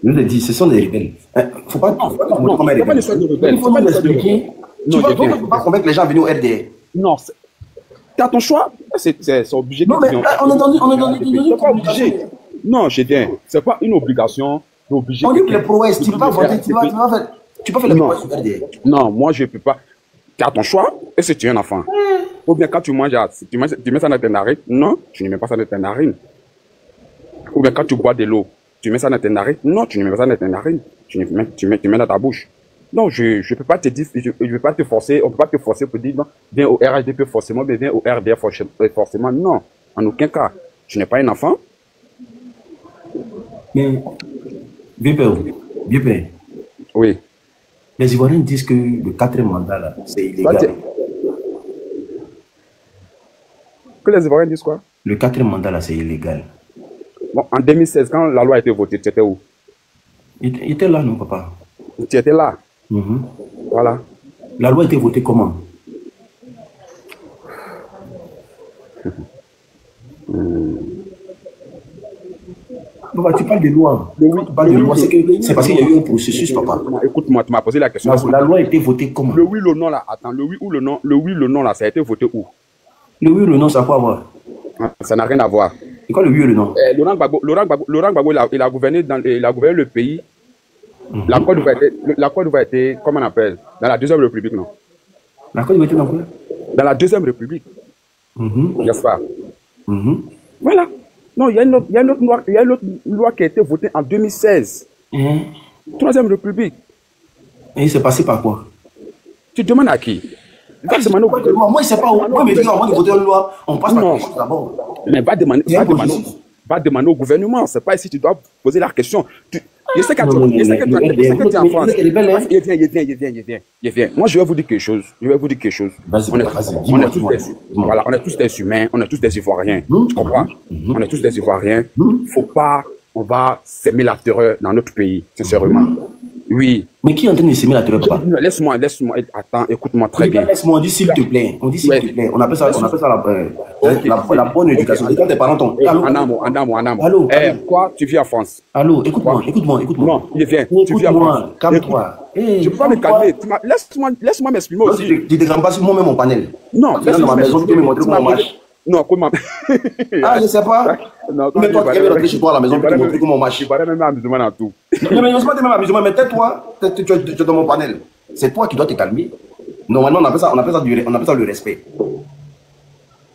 Je l'ai dit, ce sont des rebelles. Il ne faut pas non, comme rebelles. Il faut nous expliquer. Tu ne peux pas convaincre les gens à venir au RDR. Non, tu as ton choix. C'est obligé. Non, mais on est dans une pas obligé. Non, je viens. Ce n'est pas une obligation. On dit que les prouesses, tu ne peux pas voter, tu peux faire les prouesses au RDR. Non, moi je ne peux pas. Tu as ton choix et si tu es un enfant. Ou bien quand tu manges, tu mets ça dans tes narines. Non, tu ne mets pas ça dans tes narines. Ou bien quand tu bois de l'eau, tu mets ça dans tes narines. Non, tu ne mets pas ça dans tes narines. Tu mets dans ta bouche. Non, je ne peux pas te dire, je vais pas te forcer, on ne peut pas te forcer pour dire, non, viens au RHDP forcément, mais viens au RDR forcément. Non, en aucun cas. Tu n'es pas un enfant. Mais, vieux père. Oui. Les Ivoiriens disent que le 4e mandat, là, c'est illégal. Que les Ivoiriens disent quoi? Le 4e mandat, là, c'est illégal. Bon, en 2016, quand la loi a été votée, tu étais où? Il était là, non, papa? Tu étais là. Voilà. La loi a été votée comment? Papa, tu parles de loi. C'est parce qu'il y a eu un processus, papa. Écoute-moi, tu m'as posé la question. La loi a été votée comment? Le oui, le non, là. Attends, le oui ou le non? Le oui, le non, là, ça a été voté où? Le oui ou le non, ça a quoi à voir? Ça n'a rien à voir. C'est quoi le oui ou le non? Laurent Gbagbo, il a gouverné le pays. La Côte d'Ivoire était, comment on appelle? Dans la Deuxième République, non? La Côte d'Ivoire était dans quoi? Dans la Deuxième République. N'est-ce pas? Voilà. Non, il y a une autre loi qui a été votée en 2016. Troisième République. Et il s'est passé par quoi? Tu demandes à qui? Moi, je ne sais pas où. Moi, je me dis, avant de voter une loi, on passe par quelque chose d'abord. Mais va demander au gouvernement. Ce n'est pas ici, tu dois poser la question. Je sais que tu es en France. Il vient. Moi, je vais vous dire quelque chose. On est tous des humains, on est tous des Ivoiriens. Tu comprends? On est tous des Ivoiriens. Faut pas, on va s'aimer la terreur dans notre pays, sincèrement. Oui. Mais qui est en train de s'aimer la terreur, papa? Laisse-moi. Attends, écoute-moi très bien. Laisse-moi, on dit s'il te plaît. On appelle ça la bonne éducation. Et quand tes parents t'ont... Allô. Quoi, tu vis en France? Allô, écoute-moi. Non, il vient. Tu vis en France. Calme-toi. Je peux pas me calmer. Laisse-moi m'exprimer aussi. Tu ne te grandes pas sur moi-même mon panel. Non, laisse-moi dans ma maison, tu peux me montrer comment on marche. Non, comment? Ah, je ne sais pas. Non, mais toi, tu viens rentrer chez toi à la maison, tu peux me montrer comment on marche. Je vais même amusement dans tout. Non, mais je ne sais pas même amusement, mais tais-toi, tu es dans mon panel. C'est toi qui dois te calmer. Normalement, on appelle ça le respect.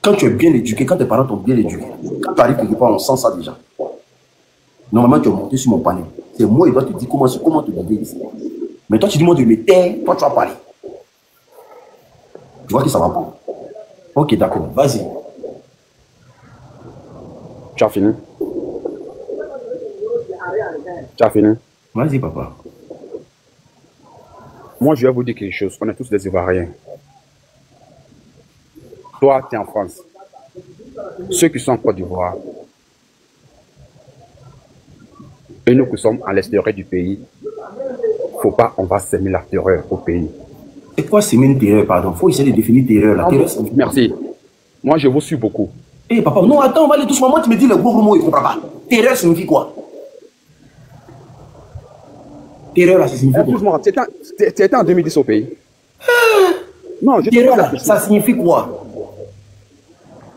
Quand tu es bien éduqué, quand tes parents t'ont bien éduqué, quand tu arrives quelque part, on sent ça déjà. Normalement, tu es monté sur mon panel. c'est moi, il doit te dire comment te garder ici. Mais toi, tu dis moi de me taire, toi, tu vas parler. Tu vois que ça va pas. Ok, d'accord, vas-y. Tu as fini? Tu as fini? Vas-y, papa. Moi, je vais vous dire quelque chose. On est tous des Ivoiriens. Toi, tu es en France. Ceux qui sont en Côte d'Ivoire, et nous qui sommes à l'extérieur du pays, faut pas, on va s'aimer la terreur au pays. Et quoi semer une terreur, pardon? Faut essayer de définir terreur. La terreur, c'est... Merci. Moi, je vous suis beaucoup. Eh, papa, non, attends, on va aller doucement. Moi, tu me dis le gros mot, il ne comprend pas. Terreur signifie quoi? Terreur, là, ça signifie quoi? Excuse-moi, tu étais en 2010 au pays. Non, je te Terreur, pose la là, question. ça signifie quoi?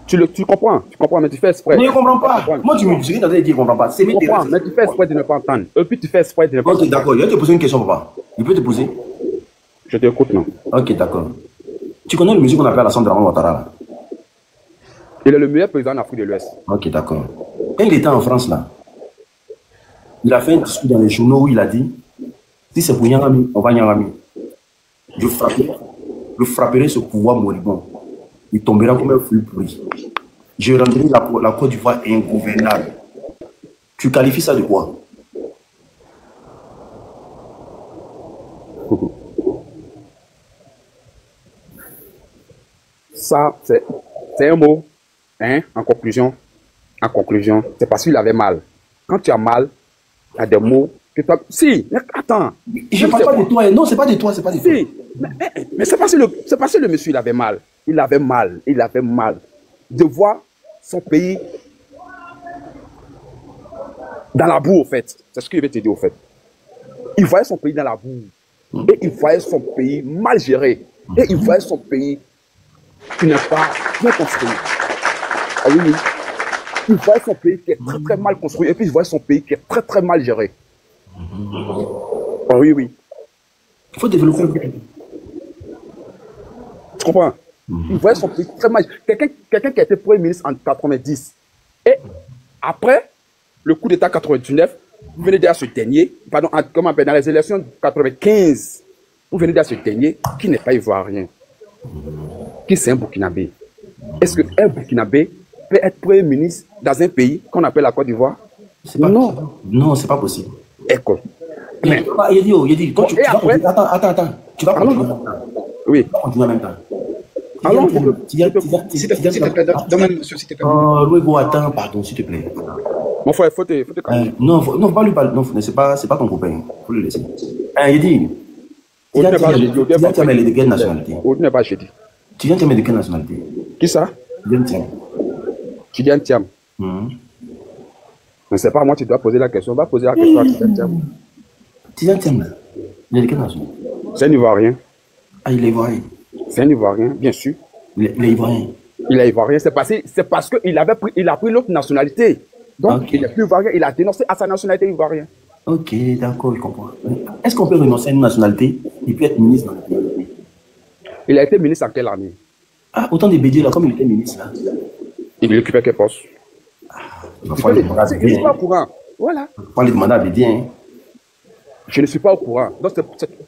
Tu comprends, mais tu fais exprès. Non, je ne comprends pas. Moi, tu me dis, je dire, je ne comprends pas. C'est Tu comprends, mais tu fais exprès de ne pas entendre. Et puis tu fais exprès de ne pas Ok, entendre. d'accord. Je vais te poser une question, papa. Il peut te poser? Je t'écoute, non. Ok, d'accord. Tu connais le monsieur qu'on appelle Alassane Dramane Ouattara, là? Il est le meilleur président d'Afrique de l'Ouest. Ok, d'accord. Quand il était en France, là, il a fait un discours dans les journaux où il a dit, si c'est pour Nyangami, on va Nyangami. Je frapperai ce pouvoir moribond. Il tombera comme un fruit pourri. Je rendrai la Côte d'Ivoire ingouvernable. Tu qualifies ça de quoi? Ça, c'est un mot, hein, en conclusion, c'est parce qu'il avait mal. Quand tu as mal, il y a des mots que tu as... Si, mais attends. Je ne parle pas de toi. Non, c'est pas de toi, c'est pas de toi. Si, mais c'est parce que le monsieur, il avait mal. Il avait mal de voir son pays dans la boue, au fait. C'est ce qu'il veut te dire, au fait. Il voyait son pays dans la boue. Et il voyait son pays mal géré. Et il voyait son pays qui n'est pas bien construit. Ah oui, oui. Il voyait son pays qui est très très mal construit. Et puis il voyait son pays qui est très très mal géré. Ah oui, oui. Il faut développer un peu. Tu comprends? Il voyait son pays très mal. Quelqu'un qui a été Premier ministre en 90. Et après le coup d'État 99, vous venez dire ce dernier, pardon, comment dans les élections de 95, vous venez dire ce dernier qui n'est pas ivoirien, qui c'est un Burkinabé. Est-ce qu'un Burkinabé peut être Premier ministre dans un pays qu'on appelle la Côte d'Ivoire? Non. Non, c'est pas possible. Écoute. Mais il dit, quand tu vas continuer, attends, tu vas continuer en même temps. Oui. Tu vas continuer en même temps. Allons, S'il te plaît, donne-moi monsieur, s'il te plaît. Luego, attends, pardon, s'il te plaît. Mon frère, faut te Non, faut pas lui parler. Non, c'est pas ton copain. Faut le laisser. Il dit, tu viens de quelle nationalité? Tu n'es pas jeudi. Tu viens de quelle nationalité? Qui ça? Tu viens de Tiam. Mais c'est pas à moi, tu dois poser la question. On va poser la question à Tiam. Tu viens de Tiam, là? Il est de quelle nationalité? C'est un Ivoirien. Ah, il est Ivoirien. C'est un Ivoirien, bien sûr. Il est Ivoirien. Il est Ivoirien, c'est parce qu'il a pris l'autre nationalité. Donc, Okay. il n'est plus Ivoirien, il a dénoncé à sa nationalité Ivoirienne. Ok, d'accord, je comprends. Est-ce qu'on peut renoncer à une nationalité et puis être ministre dans le pays? Il a été ministre en quelle année? Ah, autant de Bédier, là, comme il était ministre, là. Il occupait quel poste? Il va falloir demander à Je ne Bédier. suis pas au courant. Voilà. Il va falloir demander à Bédier, hein. Je ne suis pas au courant. Donc,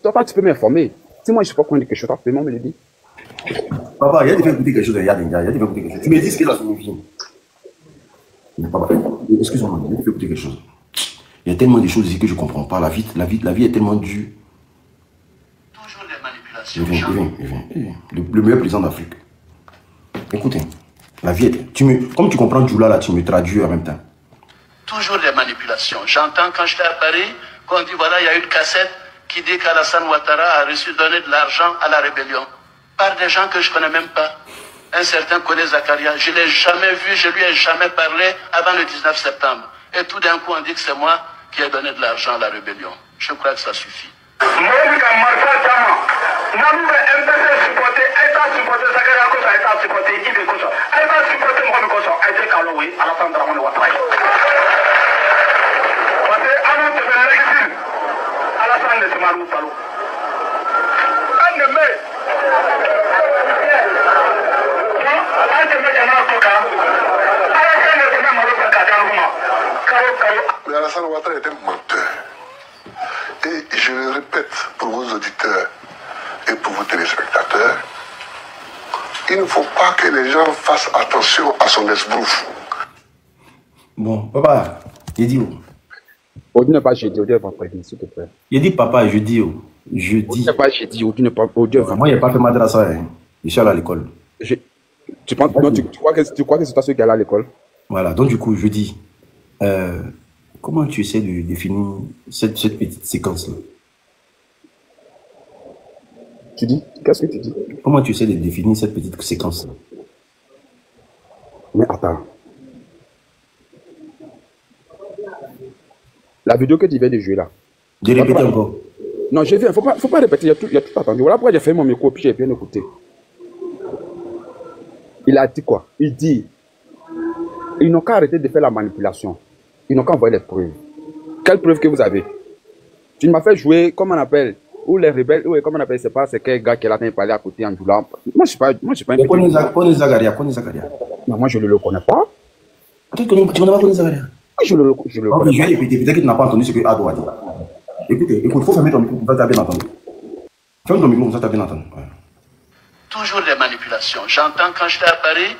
toi, tu peux m'informer. Si moi, je ne suis pas au courant de quelque chose, tu peux me le dire. Papa, il y a des fait écouter quelque chose, il y a des fait écouter quelque chose. Tu me dis ce que ça signifie. Mais papa, excuse-moi, il y a des fait écouter quelque chose. Il y a tellement de choses ici que je ne comprends pas. La vie est tellement dure. Toujours des manipulations. Il vient. Le meilleur président d'Afrique. Écoutez, la vie est... Comme tu comprends Djoula, là, tu me traduis en même temps. Toujours des manipulations. J'entends quand j'étais à Paris, qu'on dit voilà, il y a une cassette qui dit qu'Alassane Ouattara a reçu donner de l'argent à la rébellion. Par des gens que je ne connais même pas. Un certain Kone Zakaria, je ne l'ai jamais vu, je lui ai jamais parlé avant le 19 septembre. Et tout d'un coup, on dit que c'est moi qui ai donné de l'argent à la rébellion. Je crois que ça suffit. Mais Alassane Ouattara était menteur. Et je le répète pour vos auditeurs et pour vos téléspectateurs, il ne faut pas que les gens fassent attention à son esbrouf. Bon, papa, j'ai dit. Aujourd'hui n'est pas jeudi, aujourd'hui est vendredi, s'il te plaît. J'ai dit papa, je dis. Je Aujourd'hui dis. n'est pas jeudi, aujourd'hui n'est pas vendredi. Moi, il n'y a pas fait madrasa. Hein. Je suis allé à l'école. Tu crois que c'est toi ce gars-là à l'école? Voilà, donc du coup, je dis, comment tu essaies de définir cette petite séquence-là? Tu dis? Qu'est-ce que tu dis? Comment tu essaies de définir cette petite séquence-là? Mais attends. La vidéo que tu viens de jouer là. De répéter encore. Non, je viens, faut pas répéter, il y a tout attendu. Voilà pourquoi j'ai fait mon micro, puis j'ai bien écouté. Il a dit quoi? Il dit, ils n'ont qu'à arrêter de faire la manipulation. Ils n'ont qu'à envoyer les preuves. Quelles preuves que vous avez? Tu m'as fait jouer, comment on appelle, ou les rebelles, ou comment on appelle, c'est pas, c'est quel gars qui est là, qui parlé à côté en jouant. Moi, je suis pas un Connais Zagaria. Non, moi, je ne le connais pas. Tu connais pas Connais Zagaria? Je le connais Je vais répéter, peut-être que tu n'as pas entendu ce que Ado a dit. Écoutez, il faut fermer ton micro pour que tu aies bien entendu. Ferme ton micro pour que tu aies bien entendu. Toujours des manipulations. J'entends quand j'étais à Paris,